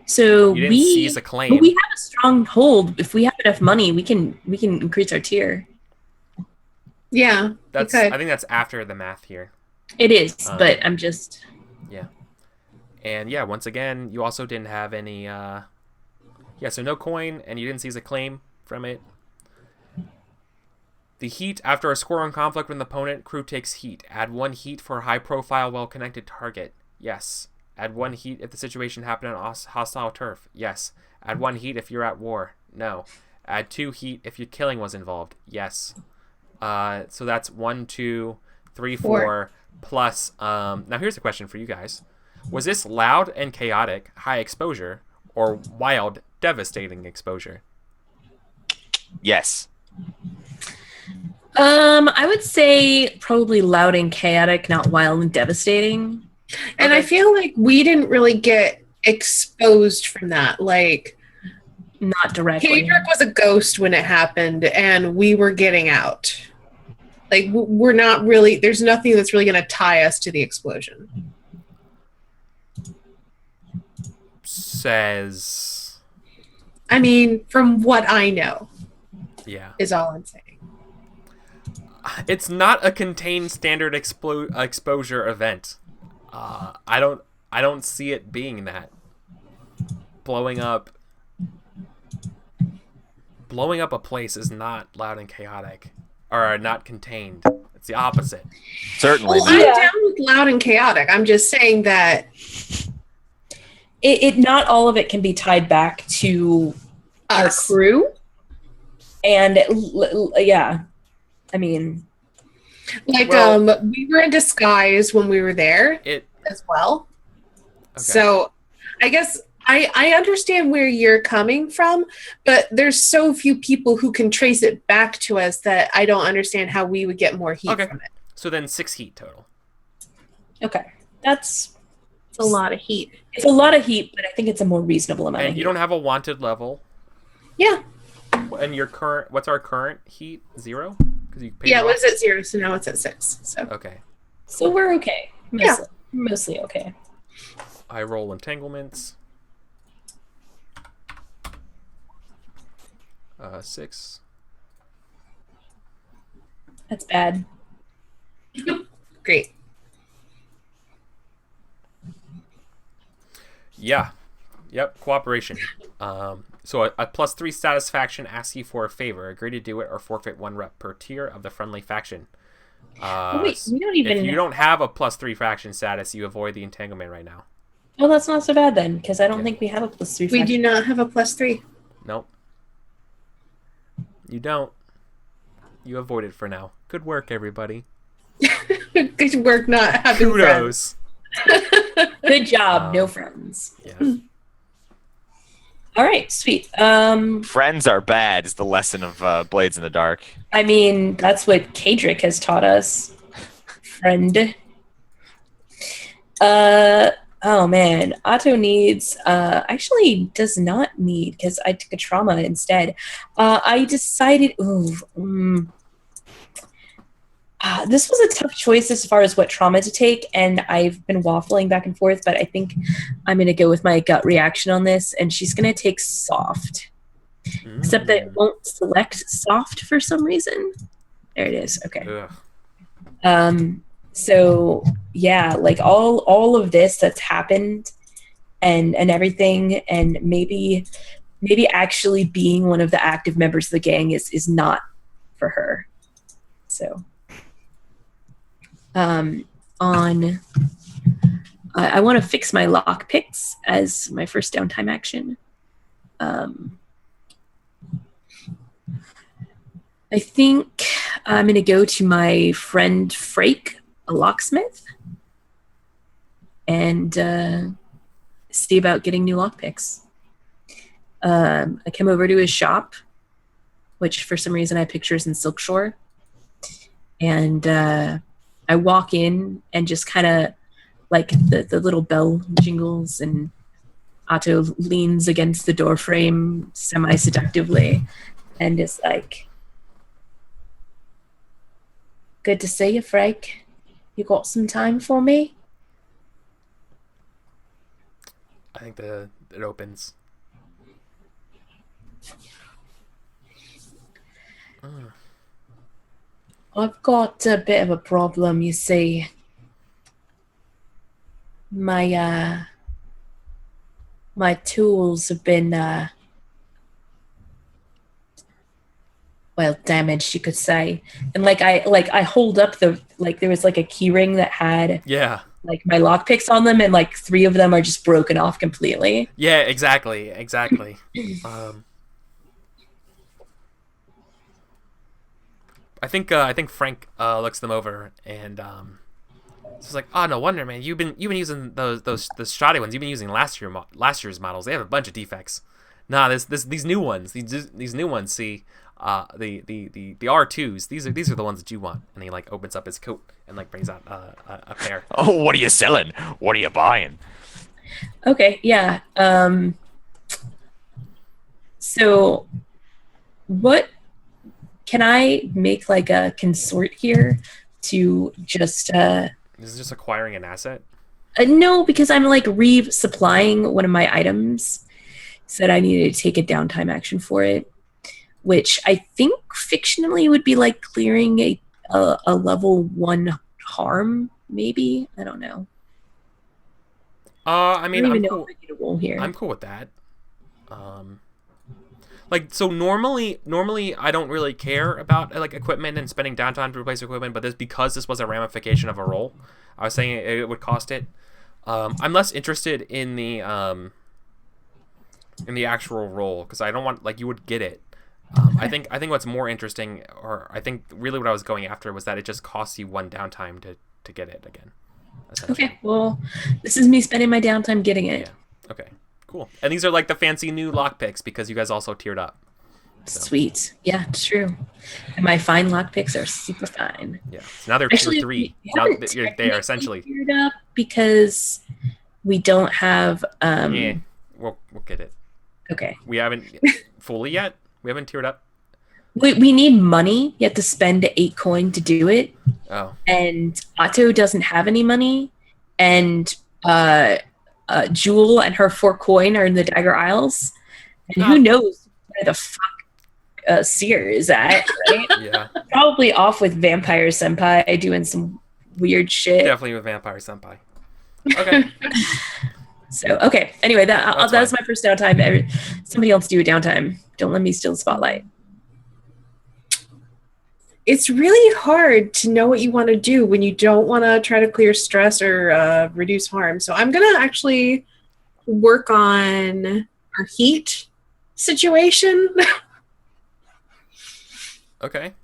So You didn't we seize a claim. But we have a strong hold. If we have enough money, we can increase our tier. Yeah. I think that's after the math here. It is, but I'm just. Yeah. And yeah, once again, you also didn't have any. So no coin, and you didn't seize a claim from it. The heat after a score on conflict with an opponent, crew takes heat. Add 1 heat for a high-profile, well-connected target. Yes. Add 1 heat if the situation happened on hostile turf. Yes. Add 1 heat if you're at war. No. Add 2 heat if your killing was involved. Yes. So that's 1, 2, 3, 4 plus. Now here's a question for you guys: was this loud and chaotic, high exposure, or wild, devastating exposure? Yes. I would say probably loud and chaotic, not wild and devastating. And I feel like we didn't really get exposed from that. Like, not directly. Aedric was a ghost when it happened, and we were getting out. Like, we're not really, there's nothing that's really going to tie us to the explosion. Says. I mean, from what I know. Yeah. Is all I'm saying. It's not a contained standard exposure event. I don't see it being that. Blowing up a place is not loud and chaotic, or not contained. It's the opposite. Certainly. Well, I'm down with loud and chaotic. I'm just saying that it not all of it can be tied back to our crew. And yeah, I mean, like, well, we were in disguise when we were there as well. Okay. So I guess I understand where you're coming from, but there's so few people who can trace it back to us that I don't understand how we would get more heat from it. So then 6 heat total. Okay. It's a lot of heat. It's a lot of heat, but I think it's a more reasonable amount of heat. And you don't have a wanted level. Yeah. And your current, what's our current heat? 0? Yeah, it was at 0, so now it's at 6. So okay. So we're okay. Mostly okay. I roll entanglements. 6. That's bad. Great. Yeah. Yep. Cooperation. So a +3 status faction asks you for a favor. Agree to do it or forfeit 1 rep per tier of the friendly faction. Wait, we don't even. If you don't have a +3 faction status, you avoid the entanglement right now. Oh, that's not so bad then, because I don't think we have a +3 faction. We do not have a +3. Nope. You don't. You avoid it for now. Good work, everybody. Good work not having Kudos. Good job. No friends. Yeah. All right, sweet. Friends are bad is the lesson of Blades in the Dark. I mean, that's what Aedric has taught us. Friend. Oh man, Otto needs, actually does not need, because I took a trauma instead. I decided, this was a tough choice as far as what trauma to take, and I've been waffling back and forth, but I think I'm going to go with my gut reaction on this, and she's going to take soft. Except that it won't select soft for some reason. There it is. Okay. Ugh. So yeah, like all of this that's happened and everything, and maybe actually being one of the active members of the gang is not for her. So I want to fix my lock picks as my first downtime action. I think I'm going to go to my friend Frake, a locksmith, and see about getting new lockpicks. I come over to his shop, which for some reason I picture is in Silkshore, and I walk in and just kind of like the little bell jingles, and Otto leans against the door frame semi-seductively, and is like, "Good to see you, Frank. You got some time for me?" I think it opens. I've got a bit of a problem, you see. My tools have been damaged, you could say. And I hold up there was like a key ring that had like my lockpicks on them, and like 3 of them are just broken off completely. Yeah, exactly. I think Frank looks them over and it's like, oh, no wonder, man. You've been using the shoddy ones. You've been using last year's models. They have a bunch of defects. Nah, these new ones. These new ones. See, the R2s. These are the ones that you want. And he like opens up his coat and like brings out a pair. Oh, what are you selling? What are you buying? Okay, yeah. So, what can I make like a consort here to just? This is just acquiring an asset. No, because I'm like resupplying one of my items. Said I needed to take a downtime action for it, which I think fictionally would be like clearing a level 1 harm, maybe. I don't know. I mean, I'm cool. If I get a roll here. I'm cool with that. Like, so normally I don't really care about like equipment and spending downtime to replace equipment, but because this was a ramification of a roll, I was saying it would cost it. I'm less interested in the actual roll because I don't want, like, you would get it. I think what's more interesting, or I think really what I was going after, was that it just costs you 1 downtime to get it again. Okay, well, this is me spending my downtime getting it. Yeah. Okay. Cool. And these are like the fancy new lockpicks because you guys also tiered up. So. Sweet. Yeah, true. And my fine lockpicks are super fine. Yeah. So now they're Actually, tier 3. They are essentially tiered up because we don't have. Yeah, we'll get it. Okay. We haven't fully yet. We haven't tiered up. We need money. You have to spend 8 coin to do it. Oh. And Otto doesn't have any money, and Jewel and her 4 coin are in the Dagger Isles, and who knows where the fuck Seer is at, right? Yeah. Probably off with Vampire Senpai doing some weird shit. Definitely with Vampire Senpai. Okay. So, okay. Anyway, that's my first downtime. Somebody else do a downtime. Don't let me steal the spotlight. It's really hard to know what you want to do when you don't want to try to clear stress or reduce harm. So I'm going to actually work on our heat situation. Okay.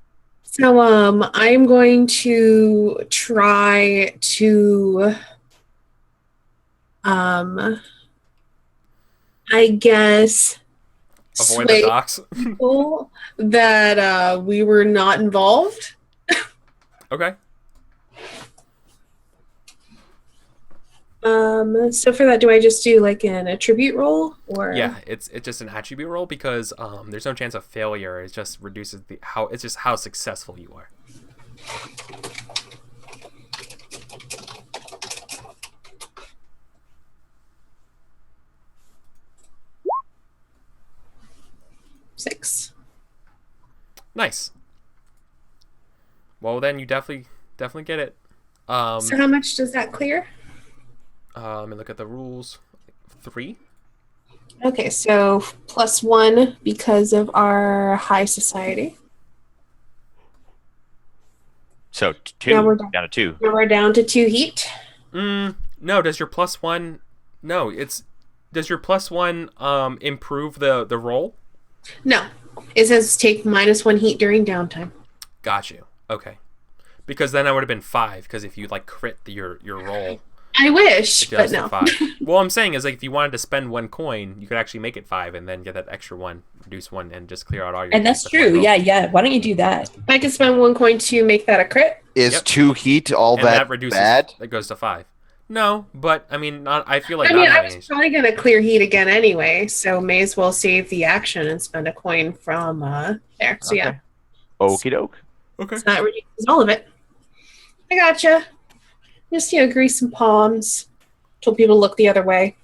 So I'm going to try to I guess avoid the docks. people that we were not involved. Okay. So for that, do I just do like an attribute roll, or? Yeah, it's just an attribute roll because there's no chance of failure. It just reduces how successful you are. Six. Nice. Well, then you definitely get it. So how much does that clear? Let me look at the rules. 3. Okay, so +1 because of our high society. So 2 Now we're down to 2. Now we're down to 2 heat. No, does your +1? No, does your +1 improve the roll? No, it says take -1 heat during downtime. Got you. Okay, because then that would have been 5. Because if you like crit your roll. I wish, but no. 5. Well, I'm saying is like if you wanted to spend 1 coin, you could actually make it 5 and then get that extra 1, reduce 1, and just clear out all your. And that's true. Yeah. Why don't you do that? I could spend 1 coin to make that a crit. Is 2 heat all and that reduces, bad? That goes to 5. No, but I mean, I feel like I mean, not I having was probably going to clear heat again anyway, so may as well save the action and spend a coin from there. So yeah, Okie doke. Okay. it's not reduces all of it. I gotcha. Just, grease some palms. Told people to look the other way.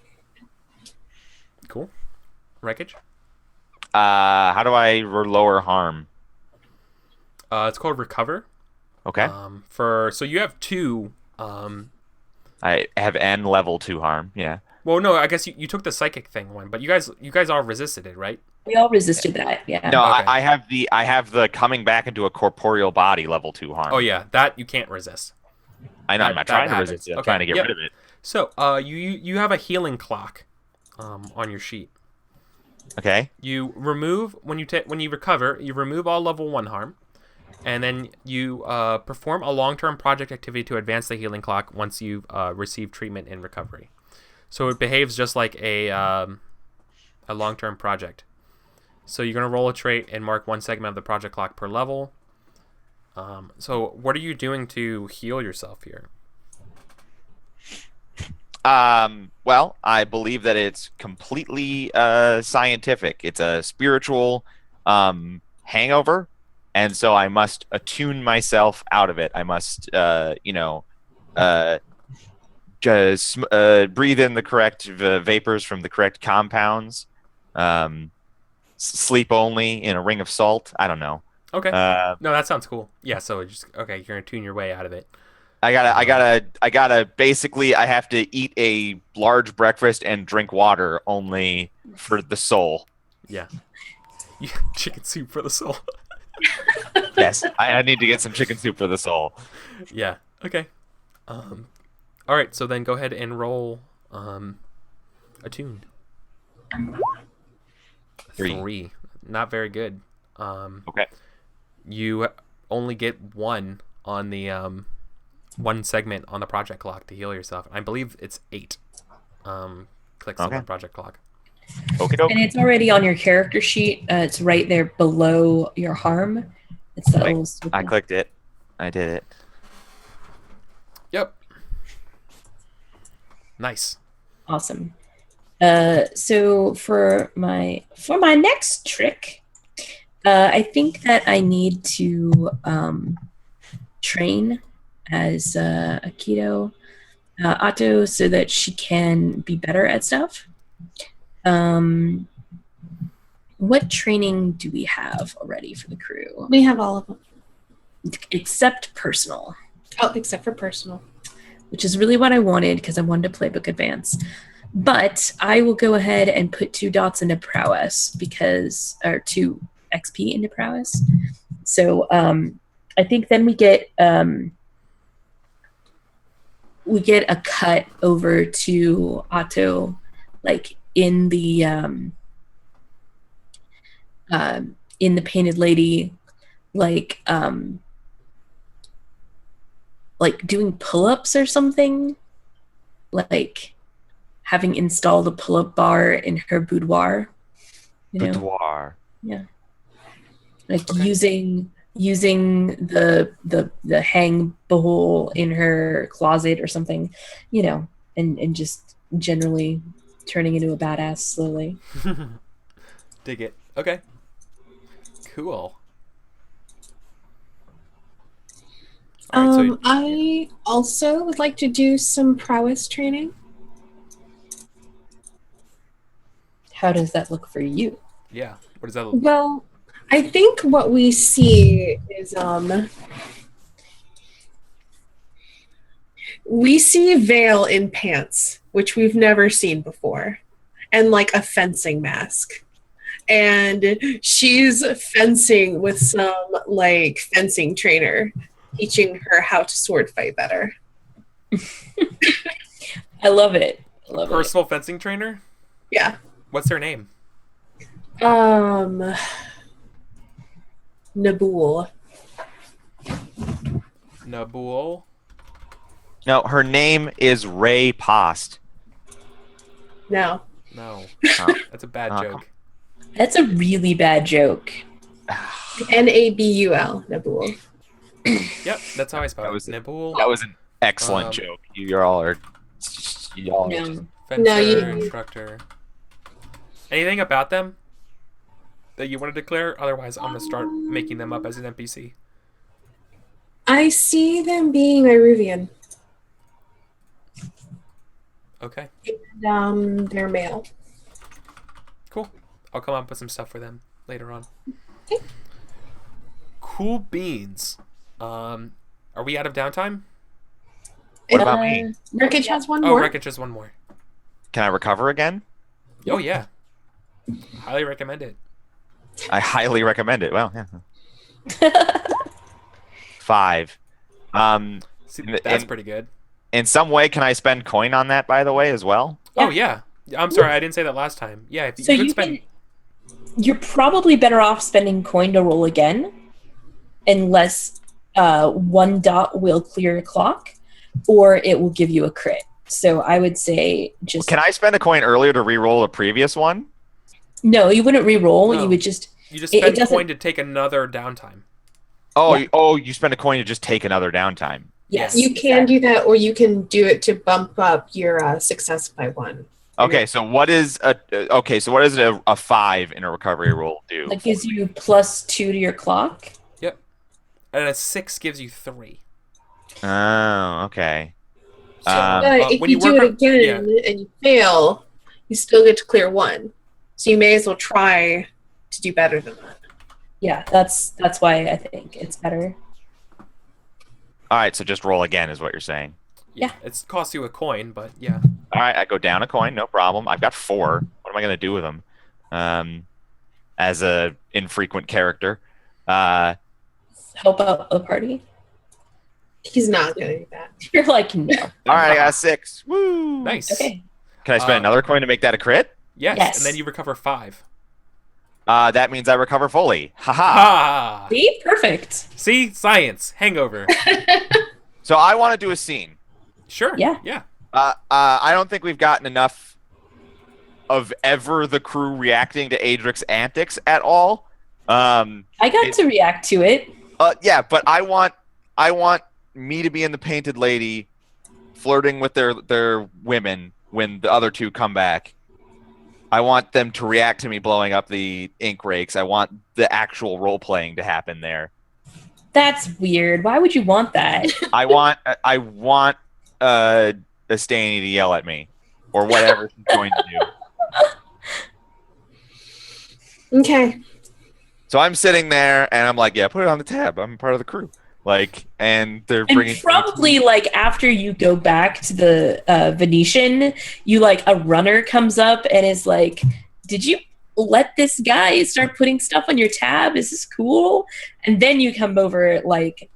Cool. Wreckage? How do I lower harm? It's called Recover. Okay. So you have 2. I have N level 2 harm. Yeah. Well, no, I guess you took the psychic thing one, but you guys all resisted it, right? We all resisted that. Yeah. No, Okay. I have the coming back into a corporeal body level 2 harm. Oh yeah, that you can't resist. I know. I'm not trying to happens. resist it. I'm Okay, trying to get yep. rid of it. So, you have a healing clock, on your sheet. Okay. You remove when you recover, you remove all level 1 harm, and then you perform a long-term project activity to advance the healing clock once you've received treatment in recovery. So it behaves just like a long-term project. So you're gonna roll a trait and mark 1 segment of the project clock per level. So what are you doing to heal yourself here? Well, I believe that it's completely scientific. It's a spiritual hangover, and so I must attune myself out of it. I must, just breathe in the correct vapors from the correct compounds. Sleep only in a ring of salt. I don't know. Okay. No, that sounds cool. Yeah. So you're gonna tune your way out of it. I gotta basically I have to eat a large breakfast and drink water only for the soul. Yeah. Chicken soup for the soul. Yes, I need to get some chicken soup for the soul. Yeah. Okay. All right. So then go ahead and roll attuned. 3. Not very good. Okay. You only get 1 on the 1 segment on the project clock to heal yourself. I believe it's 8 clicks on the project clock. Okay. And it's already on your character sheet. It's right there below your harm. It's that little I clicked it. I did it. Yep. Nice. Awesome. So for my next trick, I think that I need to train as a keto Otto so that she can be better at stuff. What training do we have already for the crew? We have all of them. Except personal. Oh, except for personal. Which is really what I wanted because I wanted to Playbook Advance. But I will go ahead and put 2 dots into prowess or 2 XP into prowess. So I think then we get a cut over to Otto, like in the Painted Lady, like doing pull-ups or something, like having installed a pull-up bar in her boudoir. Boudoir. Yeah. Like using the hang bowl in her closet or something, and just generally turning into a badass slowly. Dig it. Okay. Cool. All right, I also would like to do some prowess training. How does that look for you? yeah. What does that look? Well, I think what we see is we see Vale in pants, which we've never seen before, and like a fencing mask. And she's fencing with some like fencing trainer, teaching her how to sword fight better. I love it. Personal fencing trainer? Yeah. What's her name? Nabul. Nabul? No, her name is Ray Post. No. No. Oh. That's a bad joke. That's a really bad joke. Nabul. Nabul. Yep, that's how I spell That it. was Nabul. That was an excellent joke. You all are Y'all are No. just- Fencer, No, you- instructor. Anything about them that you want to declare? Otherwise, I'm gonna start making them up as an NPC. I see them being Iruvian. Okay, And they're male. cool. I'll come up with some stuff for them later on. Okay. Cool beans. Are we out of downtime? What about me? Wreckage has one Oh, more. Wreckage just one more. Can I recover again? Oh yeah, highly recommend it. I highly recommend it. Well, yeah. 5. See, In- that's in- pretty good. In some way, can I spend coin on that, by the way, as well? Oh yeah. I'm sorry, I didn't say that last time. Yeah, if So you could you spend. you're probably better off spending coin to roll again, unless one dot will clear a clock, or it will give you a crit. So I would say just Can I spend a coin earlier to re-roll a previous one? no. You wouldn't re-roll. No. You would just You just it spend doesn't- coin to take another downtime. Oh, Yeah. you spend a coin to just take another downtime. yes. You can do that, or you can do it to bump up your success by 1. Okay, so what is a 5 in a recovery roll do? That gives you +2 to your clock. And a 6 gives you 3. Oh, okay. So, But if when you you do work it on- again and you fail, you still get to clear 1. So you may as well try to do better than that. Yeah, that's why I think it's better. All right, so just roll again is what you're saying. Yeah, it costs you a coin, but yeah. All right, I go down a coin, no problem. I've got 4. What am I going to do with them? As a infrequent character. Help out the party. He's not going to do that. You're like no. All right, I got 6. Woo! Nice. Okay. Can I spend another coin to make that a crit? Yes, Yes. and then you recover 5. That means I recover fully. Haha. Ah! See, perfect. See? Science. Hangover. So I want to do a scene. Sure. Yeah. Yeah. I don't think we've gotten enough of ever the crew reacting to Aedric's antics at all. I got to react to it. Yeah, but I want me to be in the painted lady flirting with their women when the other two come back. I want them to react to me blowing up the ink rakes. I want the actual role playing to happen there. That's weird. Why would you want that? I want Asteyni to yell at me or whatever she's going to do. Okay. So I'm sitting there and I'm like, yeah, put it on the tab. I'm part of the crew. Like, and they're bringing And probably like after you go back to the Venetian, you like a runner comes up and is like, "Did you let this guy start putting stuff on your tab? Is this cool?" And then you come over like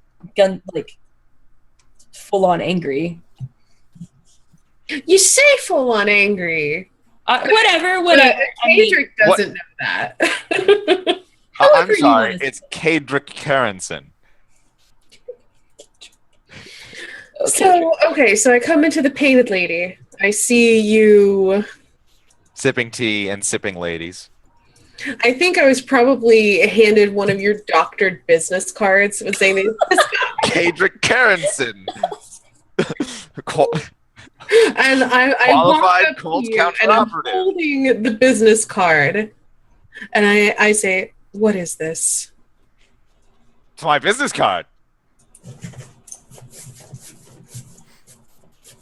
full on angry. You say full on angry. Whatever. But I mean, Aedric doesn't know that. I'm however you sorry, wanna it's Aedric Karenson. So I come into the painted lady. I see you. Sipping tea and sipping ladies. I think I was probably handed one of your doctored business cards with saying this Aedric Karenson. and I Qualified walk up Colts to you and I'm counter-operative. holding the business card, and I say, "What is this?" It's my business card.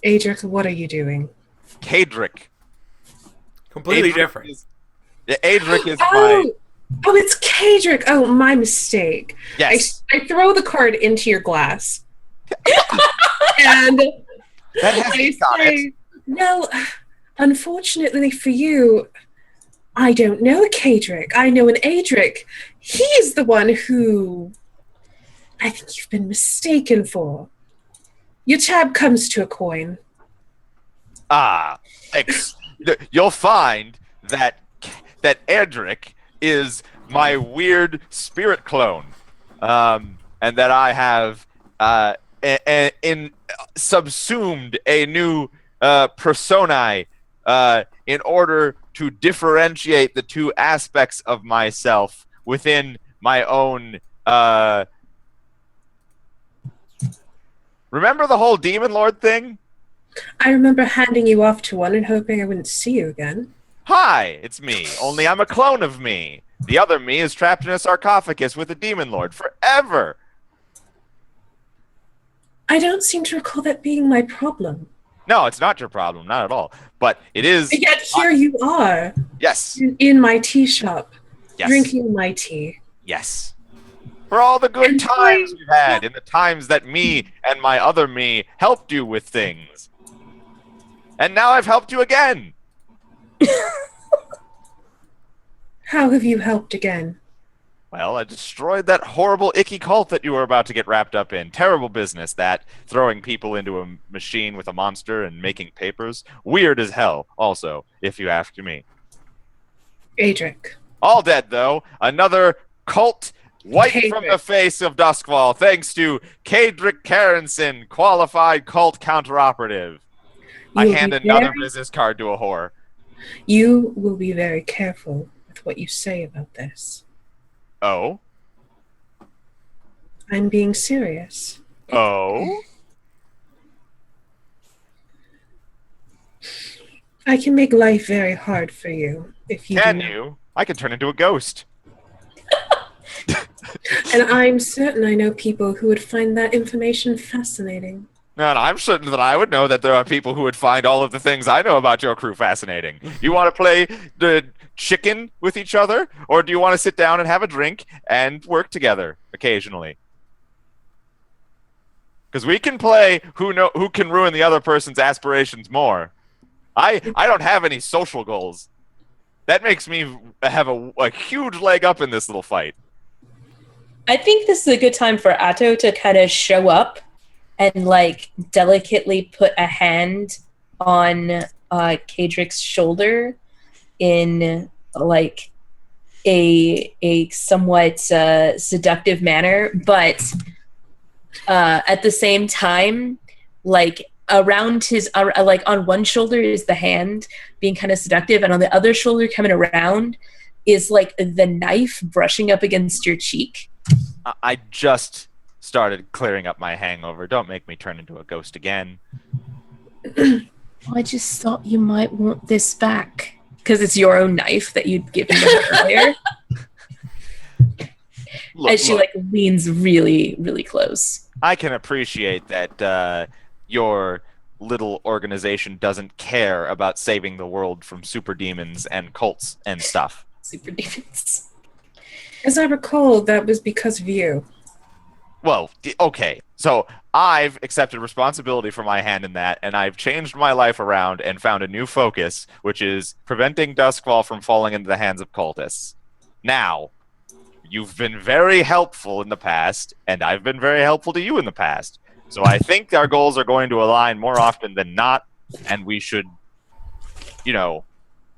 Aedric, what are you doing? Aedric. Completely Aedric different. Aedric is my... Oh, it's Aedric. Oh, my mistake. Yes. I throw the card into your glass, and That has I ink on it. say, "No, unfortunately for you, I don't know a Aedric. I know an Aedric. He's the one who I think you've been mistaken for. Your tab comes to a coin." You'll find that Aedric is my weird spirit clone, and that I have subsumed a new personae in order to differentiate the two aspects of myself within my own. Remember the whole Demon Lord thing? I remember handing you off to one and hoping I wouldn't see you again. Hi, it's me. Only I'm a clone of me. The other me is trapped in a sarcophagus with a demon lord forever. I don't seem to recall that being my problem. No, it's not your problem, not at all. But it is. But yet here you are. Yes. In my tea shop. Yes. Drinking my tea. Yes. For all the good And times we've had, in the times that me and my other me helped you with things. And now I've helped you again. How have you helped again? Well, I destroyed that horrible, icky cult that you were about to get wrapped up in. Terrible business, that. Throwing people into a machine with a monster and making papers. Weird as hell, also, if you ask me. Aedric. All dead, though. Another cult wiped from Aedric. the face of Doskvol, thanks to Aedric Karenson, qualified cult counteroperative. I You'll hand be another very- business card to a whore. You will be very careful with what you say about this. Oh? I'm being serious. Oh? I can make life very hard for you if you Can do not. you? I can turn into a ghost. And I'm certain I know people who would find that information fascinating. And I'm certain that I would know that there are people who would find all of the things I know about your crew fascinating. You want to play the chicken with each other? Or do you want to sit down and have a drink and work together occasionally? Because we can play who can ruin the other person's aspirations more. I don't have any social goals. That makes me have a huge leg up in this little fight. I think this is a good time for Atto to kind of show up and like delicately put a hand on Aedric's shoulder in like a somewhat seductive manner, but at the same time, like around his like on one shoulder is the hand being kind of seductive, and on the other shoulder coming around is like the knife brushing up against your cheek. I just started clearing up my hangover. Don't make me turn into a ghost again. I just thought you might want this back because it's your own knife that you'd given him earlier. As she like leans really, really close. I can appreciate that your little organization doesn't care about saving the world from super demons and cults and stuff. Super demons. As I recall, that was because of you. Well, okay. So I've accepted responsibility for my hand in that, and I've changed my life around and found a new focus, which is preventing Duskvol from falling into the hands of cultists. Now, you've been very helpful in the past, and I've been very helpful to you in the past. So I think our goals are going to align more often than not, and we should,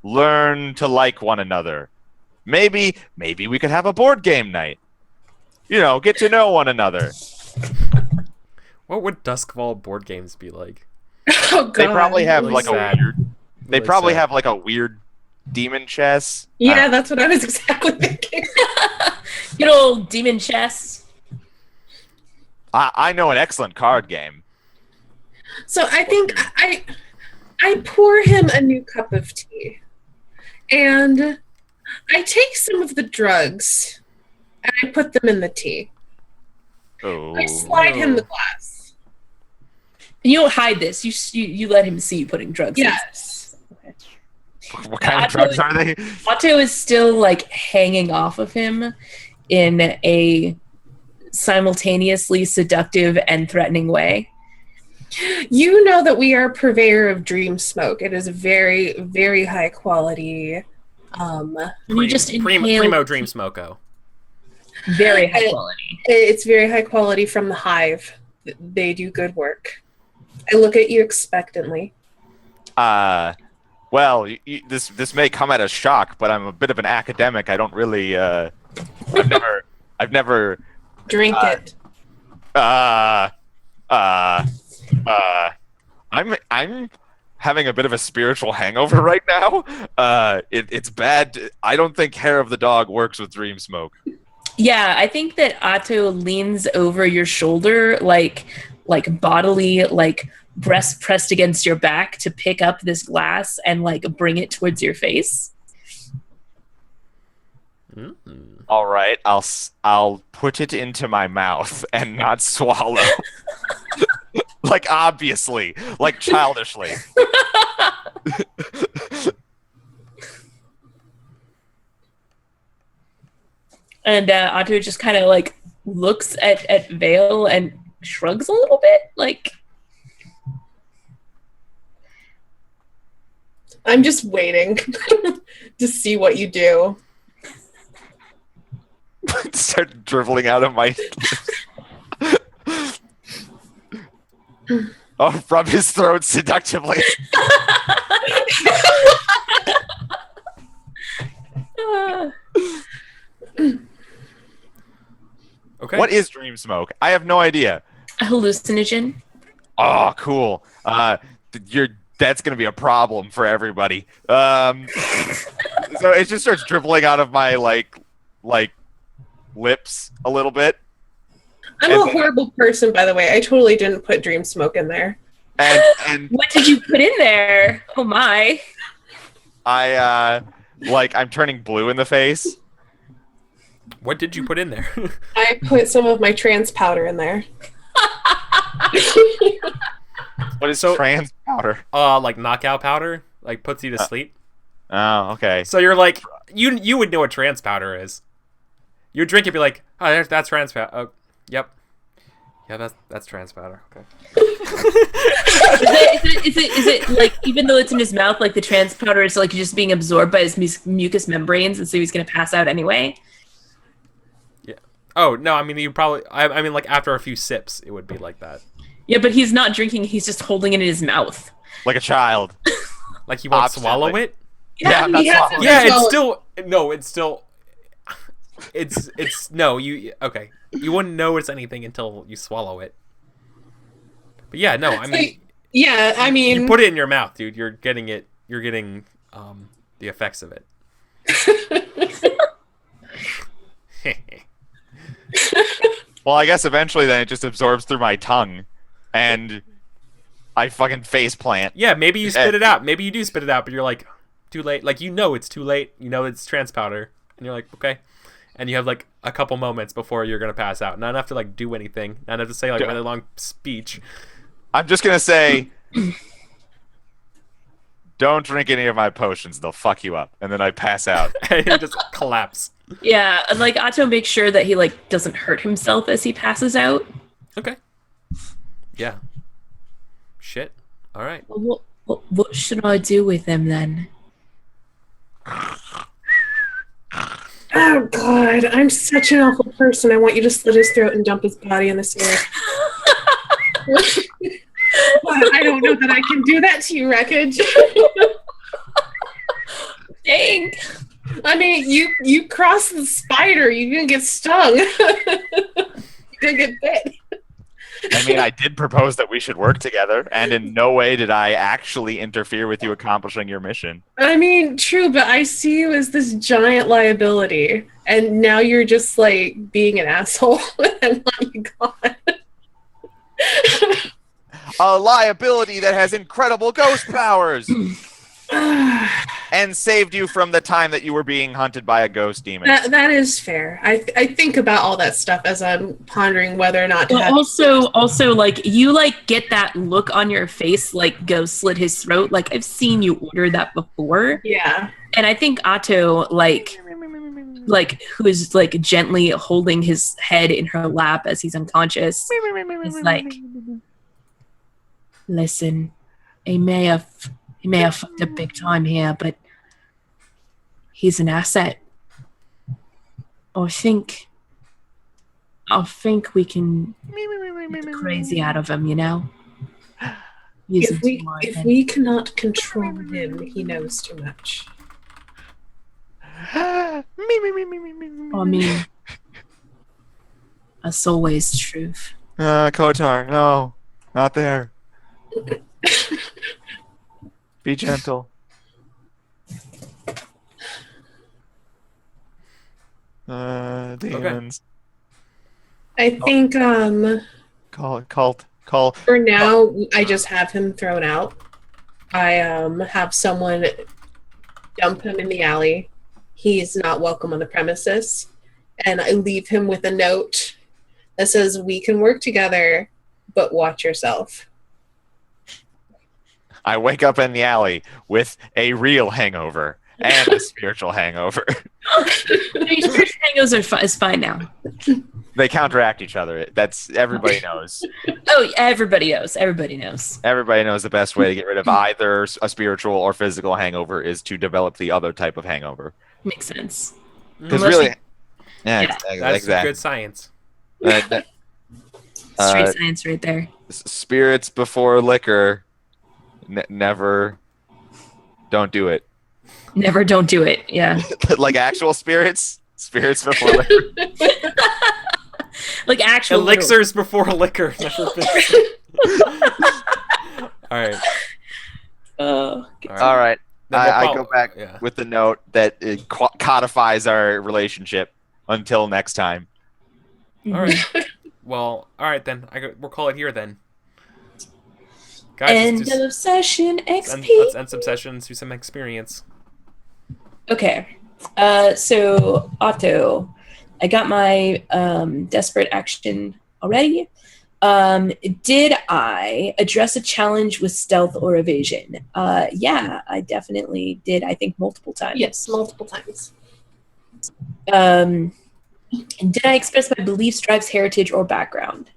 learn to like one another. Maybe we could have a board game night. Get to know one another. What would Duskvol board games be like? Oh God! They probably have Really like sad. a weird. They Really probably sad. have like a weird demon chess. Yeah, that's what I was exactly thinking. Good old demon chess. I know an excellent card game. So I think I pour him a new cup of tea, and I take some of the drugs and I put them in the tea. Oh. I slide him the glass. You don't hide this. You let him see you putting drugs in. Yes. What kind of drugs are they? Otto is still like hanging off of him in a simultaneously seductive and threatening way. You know that we are a purveyor of dream smoke. It is a very, very high quality. You just inhale Primo Dream Smoko. very high quality. It's very high quality from the hive. They do good work. I look at you expectantly. Well, this may come at a shock, but I'm a bit of an academic. I don't really. I've never. Drink it. I'm having a bit of a spiritual hangover right now. It's bad. I don't think hair of the dog works with dream smoke. Yeah, I think that Otto leans over your shoulder, like bodily, like breast pressed against your back to pick up this glass and like bring it towards your face. All right, I'll put it into my mouth and not swallow. Like obviously, like childishly. And Otto just kind of like looks at Vale and shrugs a little bit, like. I'm just waiting to see what you do. Start dribbling out of my. Oh, rub his throat seductively. Okay. What is dream smoke? I have no idea. A hallucinogen. Oh, cool. That's gonna be a problem for everybody. So it just starts dribbling out of my like lips a little bit. I'm a horrible person, by the way. I totally didn't put dream smoke in there. And What did you put in there? Oh my. I'm turning blue in the face. What did you put in there? I put some of my trans powder in there. What is So- trans powder? Like knockout powder, like puts you to sleep. Oh, okay. So you're like, you would know what trans powder is. You drink it, be like, oh, that's trans powder. Oh, yep. Yeah, that's trans powder. Okay. Is it like, even though it's in his mouth, like the trans powder is like just being absorbed by his mucous membranes, and so he's gonna pass out anyway? Yeah. Oh no, I mean you probably. I mean like after a few sips, it would be like that. Yeah, but he's not drinking; he's just holding it in his mouth. Like a child. Like he won't Obstinately. swallow it. Yeah, I'm not he has swallowing. to Yeah, it's swallow- still no. It's still. It's no. You okay? You wouldn't notice anything until you swallow it. But yeah, no. I mean, Yeah, I mean, you put it in your mouth, dude. You're getting it. You're getting the effects of it. Well, I guess eventually then it just absorbs through my tongue, and I fucking face plant. Yeah, maybe you spit it out. Maybe you do spit it out, but you're like, too late. Like you know it's too late. You know it's trans powder, and you're like, okay. And you have like a couple moments before you're gonna pass out. Not enough to like do anything. Not enough to say like a really long speech. I'm just gonna say, don't drink any of my potions; they'll fuck you up. And then I pass out. And you just collapse. Yeah, and like Otto makes sure that he like doesn't hurt himself as he passes out. Okay. Yeah. Shit. All right. Well, what should I do with him then? oh god, I'm such an awful person. I want you to slit his throat and dump his body in the sewer. But I don't know that I can do that to you, Wreckage. Dang. I mean, you cross the spider, you're gonna get stung. You're gonna get bit. I mean, I did propose that we should work together, and in no way did I actually interfere with you accomplishing your mission. I mean, true, but I see you as this giant liability, and now you're just like being an asshole. And let me gone. A liability that has incredible ghost powers! And saved you from the time that you were being hunted by a ghost demon. That is fair. I think about all that stuff as I'm pondering whether or not to have. Also, like you like get that look on your face, like Ghost slit his throat. Like I've seen you order that before. Yeah. And I think Otto, like who is like gently holding his head in her lap as he's unconscious, is like, listen, he may have fucked up big time here, but he's an asset. I think we can get the crazy out of him, you know? Use him to my If end. we cannot control him, he knows too much. I mean, that's always the truth. Kotar, no. Not there. Be gentle. Demons. I think Cult Call. For now, I just have him thrown out. I have someone dump him in the alley. He's not welcome on the premises. And I leave him with a note that says, we can work together, but watch yourself. I wake up in the alley with a real hangover and a spiritual hangover. Spiritual hangovers is fine now. They counteract each other. That's everybody knows. Oh, everybody knows. Everybody knows. Everybody knows the best way to get rid of either a spiritual or physical hangover is to develop the other type of hangover. Makes sense. Because Unless really, you- yeah, That's exactly. good science. Straight Uh, science right there. Spirits before liquor. Never. Don't do it. Never don't do it. Yeah. Like actual spirits. Spirits before liquor. Like actual Elixirs before liquor. Never been. All right. Oh, All right. Then we'll I go back yeah. with the note that it codifies our relationship until next time. All right. Well, all right then. We'll call it here then. Guys, End of session let's XP. end some sessions, do some experience. Okay. So Otto, I got my desperate action already. Did I address a challenge with stealth or evasion? Yeah, I definitely did. I think multiple times. Yes, multiple times. And did I express my beliefs, drives, heritage, or background?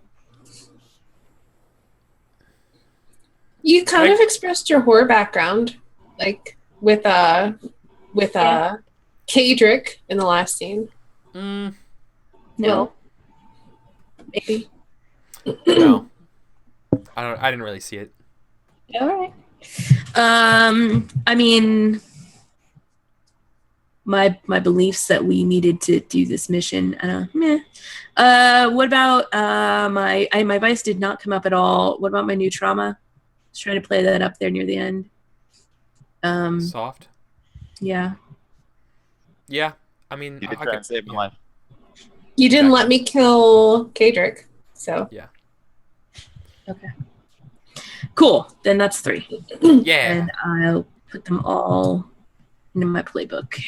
You kind of expressed your horror background, like with Aedric in the last scene. No. Maybe. No. I didn't really see it. All right. I mean, my beliefs that we needed to do this mission. What about my vice did not come up at all. What about my new trauma? I was trying to play that up there near the end. Soft. Yeah. Yeah. I mean, You did I try could and save my yeah. life. You didn't let me kill Aedric, so. Okay. Cool. Then that's 3. Yeah. And I'll put them all into my playbook.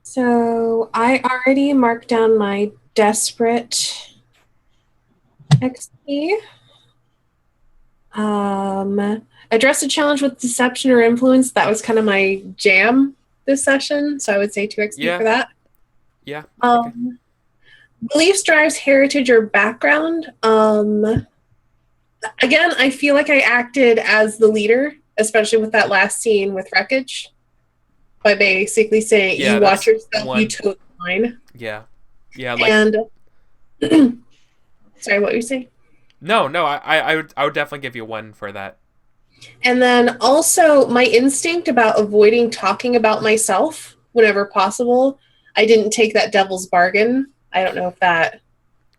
So I already marked down my desperate XP. Address a challenge with deception or influence. That was kind of my jam this session, so I would say 2 XP for that. Yeah. Beliefs, drives, heritage, or background. Again, I feel like I acted as the leader, especially with that last scene with Wreckage, by basically saying, Yeah, you watch that's yourself, one. you toe the line. Yeah. Yeah. Like, And sorry, what were you saying? no. I would definitely give you 1 for that. And then also my instinct about avoiding talking about myself whenever possible. I didn't take that devil's bargain. I don't know if that...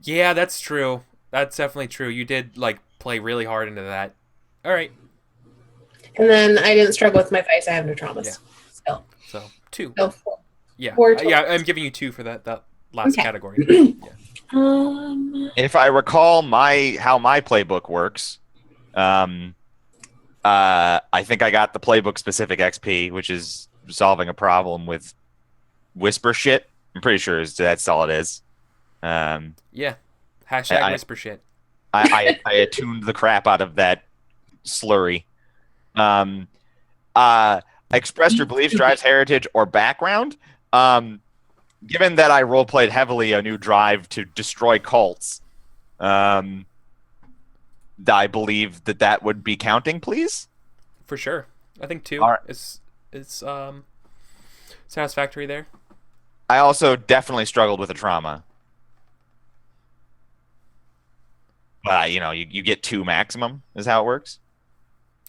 Yeah, that's true. That's definitely true. You did like play really hard into that. All right. And then I didn't struggle with my vice. I have no traumas. Yeah. So 2. So 4. Yeah. 4 Yeah. I'm giving you 2 for that last Okay. category. If I recall how my playbook works, I think I got the playbook specific XP, which is solving a problem with whisper shit. I'm pretty sure that's all it is. Yeah. Hashtag I- whisper shit. I attuned the crap out of that slurry. Expressed your beliefs, drives, heritage, or background. Given that I roleplayed heavily a new drive to destroy cults, I believe that would be counting, please. For sure. I think 2 All right. is satisfactory there. I also definitely struggled with a trauma. But, you get 2 maximum, is how it works.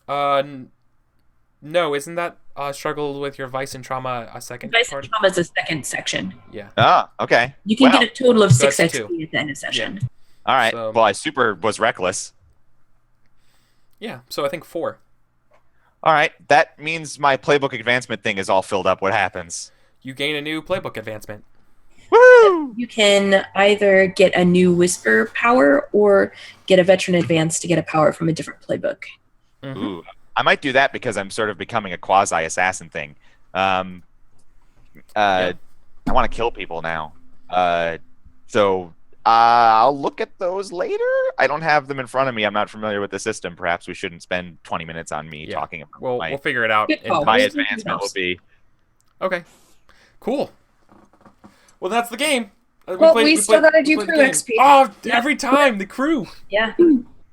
No, isn't that struggle with your vice and trauma a second Vice part? and trauma is the second section. Yeah. Oh, okay. You can Wow. get a total of So 6 that's XP at the end of session. All right. So- Well, I super was reckless. Yeah. So I think 4. All right. That means my playbook advancement thing is all filled up. What happens? You gain a new playbook advancement. Woo! You can either get a new whisper power or get a veteran advance to get a power from a different playbook. Mhm. Ooh, I might do that because I'm sort of becoming a quasi assassin thing. I want to kill people now. So I'll look at those later. I don't have them in front of me. I'm not familiar with the system. Perhaps we shouldn't spend 20 minutes on me Yeah. talking about We'll figure it out. Good in call. my time. advancement will be. Okay. Cool. Well, that's the game. Well, we still gotta do played the crew game. XP. Oh, every time the crew. Yeah.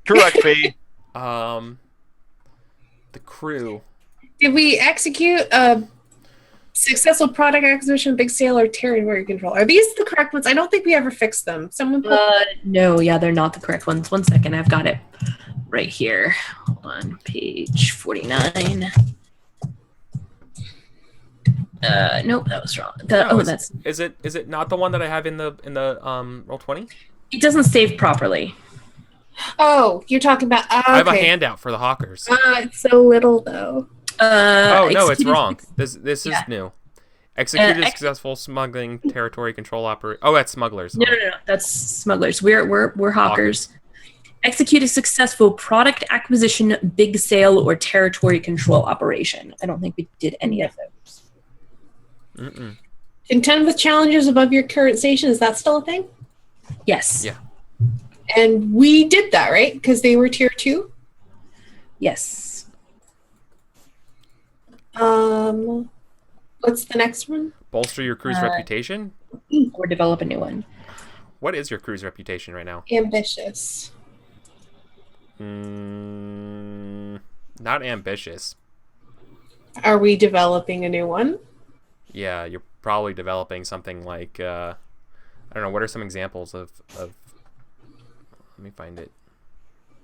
Correct, B. The crew. Did we execute a successful product acquisition, big sale, or territory control? Are these the correct ones? I don't think we ever fixed them. Someone put No, yeah, they're not the correct ones. 1 second, I've got it right here on page 49. Nope, that was wrong. That's Is it not the one that I have in the Roll20? it doesn't save properly. Oh, you're talking about. I have a handout for the hawkers. It's so little though. Oh no, it's executed- wrong. This is new. Executed successful smuggling territory control operation. Oh, that's smugglers. No, that's smugglers. We're hawkers. Execute a successful product acquisition, big sale, or territory control operation. I don't think we did any of those. Mm-mm. Contend with challenges above your current station. Is that still a thing? Yes. Yeah. And we did that, right? Because they were tier 2. Yes. What's the next one? Bolster your crew's reputation. Or develop a new one. What is your crew's reputation right now? Ambitious. Not ambitious. Are we developing a new one? Yeah, you're probably developing something like I don't know. What are some examples of? Let me find it.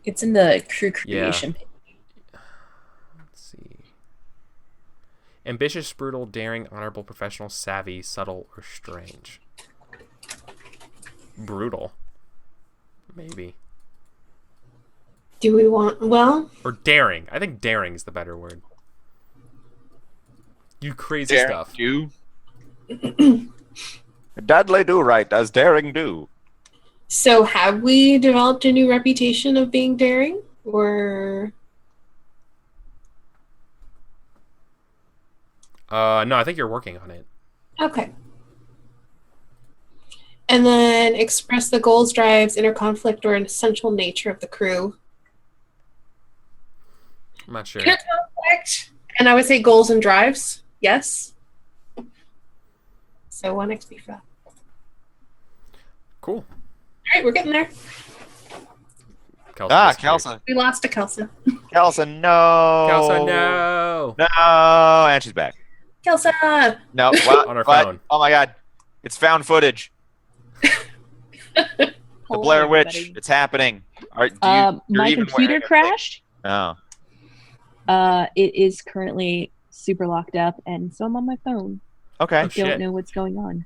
It's in the crew creation. Let's see. Ambitious, brutal, daring, honorable, professional, savvy, subtle, or strange. Brutal. Maybe. Do we want... Well... Or daring. I think daring is the better word. You crazy Daring stuff. do. Dudley do right as daring do. So have we developed a new reputation of being daring? Or... No, I think you're working on it. Okay. And then express the goals, drives, inner conflict, or an essential nature of the crew. I'm not sure. Inner conflict. And I would say goals and drives. Yes. So 1 XP for that. Cool. All right, we're getting there. Kelsa disappeared. Kelsa. We lost to Kelsa. Kelsa, no. Kelsa, no. No. And she's back. Kelsa! No. What? On her What? phone. Oh my god. It's found footage. The Blair Witch. everybody. It's happening. You're My even computer wearing a thing. crashed. Oh. It is currently super locked up, and so I'm on my phone. Okay. Oh, I shit. don't know what's going on.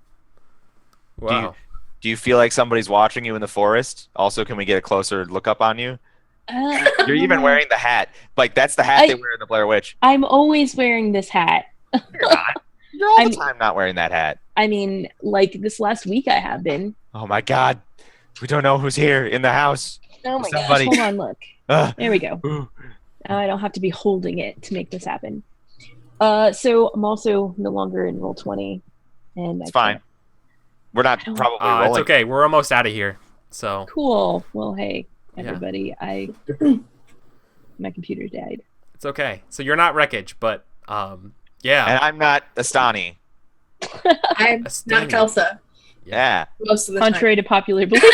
Wow. Do you feel like somebody's watching you in the forest? Also, can we get a closer look up on you? You're even wearing the hat. Like, that's the hat they wear in the Blair Witch. I'm always wearing this hat. You're not. You're all I'm- the time not wearing that hat. I mean, like this last week I have been. Oh my god. We don't know who's here in the house. Oh my Somebody- gosh, hold on, look. Ugh. There we go. Ooh. Now I don't have to be holding it to make this happen. So I'm also no longer in roll 20. And It's fine. We're not don't- probably It's rolling. okay. We're almost out of here. So Cool. Well, hey, Yeah. everybody, my computer died. it's okay. So you're not wreckage, but yeah. And I'm not Asteyni. I'm Asteyni. not Kelsa Yeah. most of the time. Contrary to popular belief.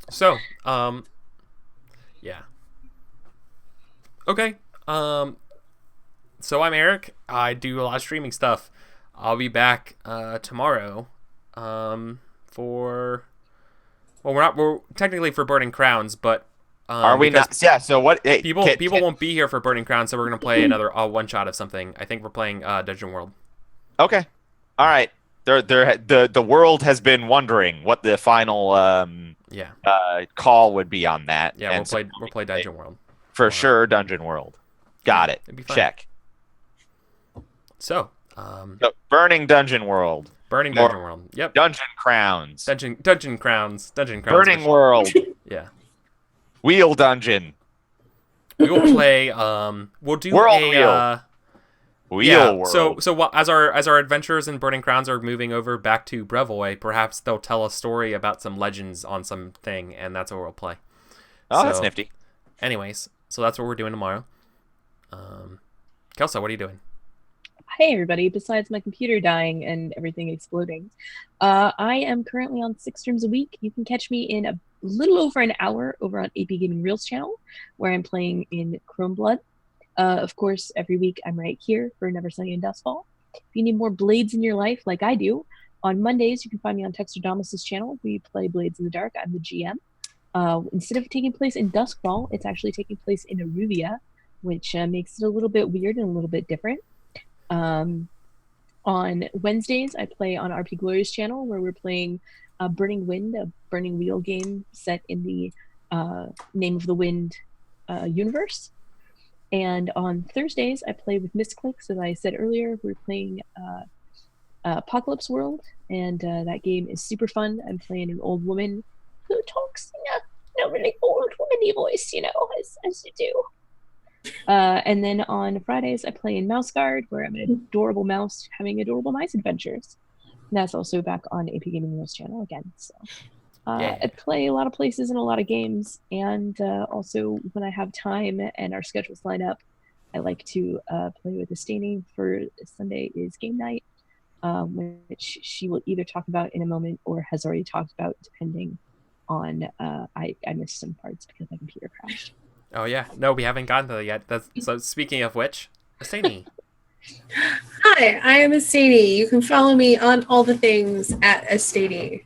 So, yeah. Okay. So I'm Eric. I do a lot of streaming stuff. I'll be back tomorrow for we're technically for Burning Crowns, but Are we because not? Yeah. So what? Hey, people won't be here for Burning Crowns, so we're gonna play another one shot of something. I think we're playing Dungeon World. Okay. All right. The world has been wondering what the final Yeah. call would be on that. Yeah, And so we'll play Dungeon World. for sure. Dungeon World. Got it. It'd be fun. Check. So, So, Burning Dungeon World. Burning More Dungeon World. Yep. Dungeon Crowns. Dungeon Crowns. Burning World. Yeah. Wheel Dungeon. We will play. We'll do World a Wheel. Wheel yeah. World. So as our adventurers in Burning Crowns are moving over back to Brevoy, perhaps they'll tell a story about some legends on something, and that's what we'll play. Oh, that's nifty. Anyways, so that's what we're doing tomorrow. Kelsa, what are you doing? Hey everybody, besides my computer dying and everything exploding, I am currently on 6 streams a week. You can catch me in a little over an hour over on AP Gaming Reels channel, where I'm playing in Chrome Blood. Of course, every week I'm right here for Never Sunny in Doskvol. If you need more Blades in your life, like I do, on Mondays you can find me on Texterdamus's channel. We play Blades in the Dark. I'm the GM. Instead of taking place in Duskvol, it's actually taking place in Aruvia, which makes it a little bit weird and a little bit different. On Wednesdays, I play on RP Glory's channel, where we're playing Burning Wind, a Burning Wheel game set in the Name of the Wind universe. And on Thursdays, I play with Misclicks. As I said earlier, we're playing Apocalypse World, and that game is super fun. I'm playing an old woman who talks in a really old woman-y voice, as you do. And then on Fridays, I play in Mouse Guard, where I'm an adorable mouse having adorable mice adventures. And that's also back on AP Gaming News channel again. So I play a lot of places and a lot of games. And also, when I have time and our schedules line up, I like to play with Asteyni for Sunday is game night, which she will either talk about in a moment or has already talked about, depending on I missed some parts because my computer crashed. Oh yeah, no, we haven't gotten to that yet. So speaking of which, Asteyni. Hi, I am Asteyni. You can follow me on all the things at Asteyni.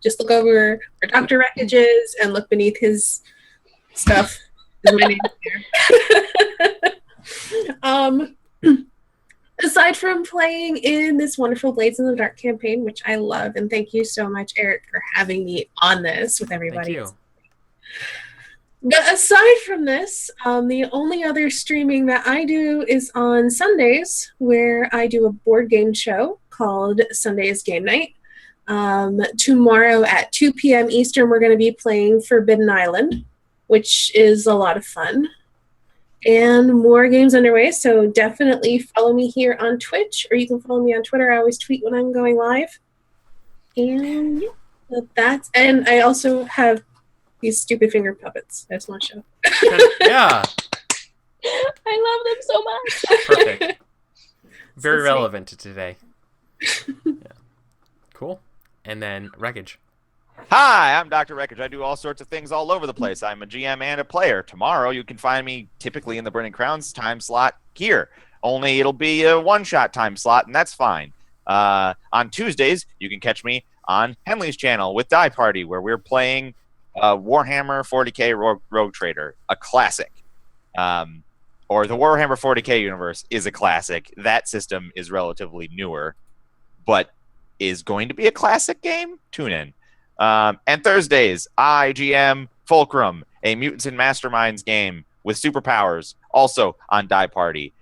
Just look over where DoctorWreckage is and look beneath his stuff. My name there. Aside from playing in this wonderful Blades in the Dark campaign, which I love, and thank you so much, Eric, for having me on this with everybody. Thank you. But aside from this, the only other streaming that I do is on Sundays, where I do a board game show called Sundays Game Night. Tomorrow at 2 p.m. Eastern, we're going to be playing Forbidden Island, which is a lot of fun. And more games underway, so definitely follow me here on Twitch, or you can follow me on Twitter. I always tweet when I'm going live. And yeah, and I also have these stupid finger puppets. I just want to show. Yeah. I love them so much. Perfect. Very relevant to today. Yeah. Cool. And then Wreckage. Hi, I'm DoctorWreckage. I do all sorts of things all over the place. I'm a GM and a player. Tomorrow, you can find me typically in the Burning Crowns time slot here. Only it'll be a one-shot time slot, and that's fine. On Tuesdays, you can catch me on Henley's channel with Die Party, where we're playing Warhammer 40k Rogue Trader, a classic. Or the Warhammer 40k universe is a classic. That system is relatively newer, but is going to be a classic game. Tune in. And Thursdays, IGM Fulcrum, a Mutants and Masterminds game with superpowers, also on Die Party.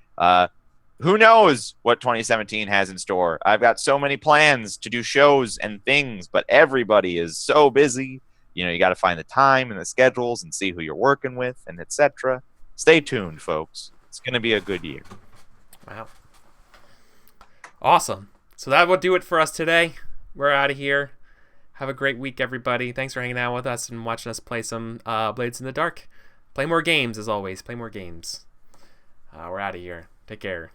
Who knows what 2017 has in store? I've got so many plans to do shows and things, but everybody is so busy. You got to find the time and the schedules and see who you're working with and etc. Stay tuned, folks. It's going to be a good year. Wow. Awesome. So that will do it for us today. We're out of here. Have a great week, everybody. Thanks for hanging out with us and watching us play some Blades in the Dark. Play more games, as always. Play more games. We're out of here. Take care.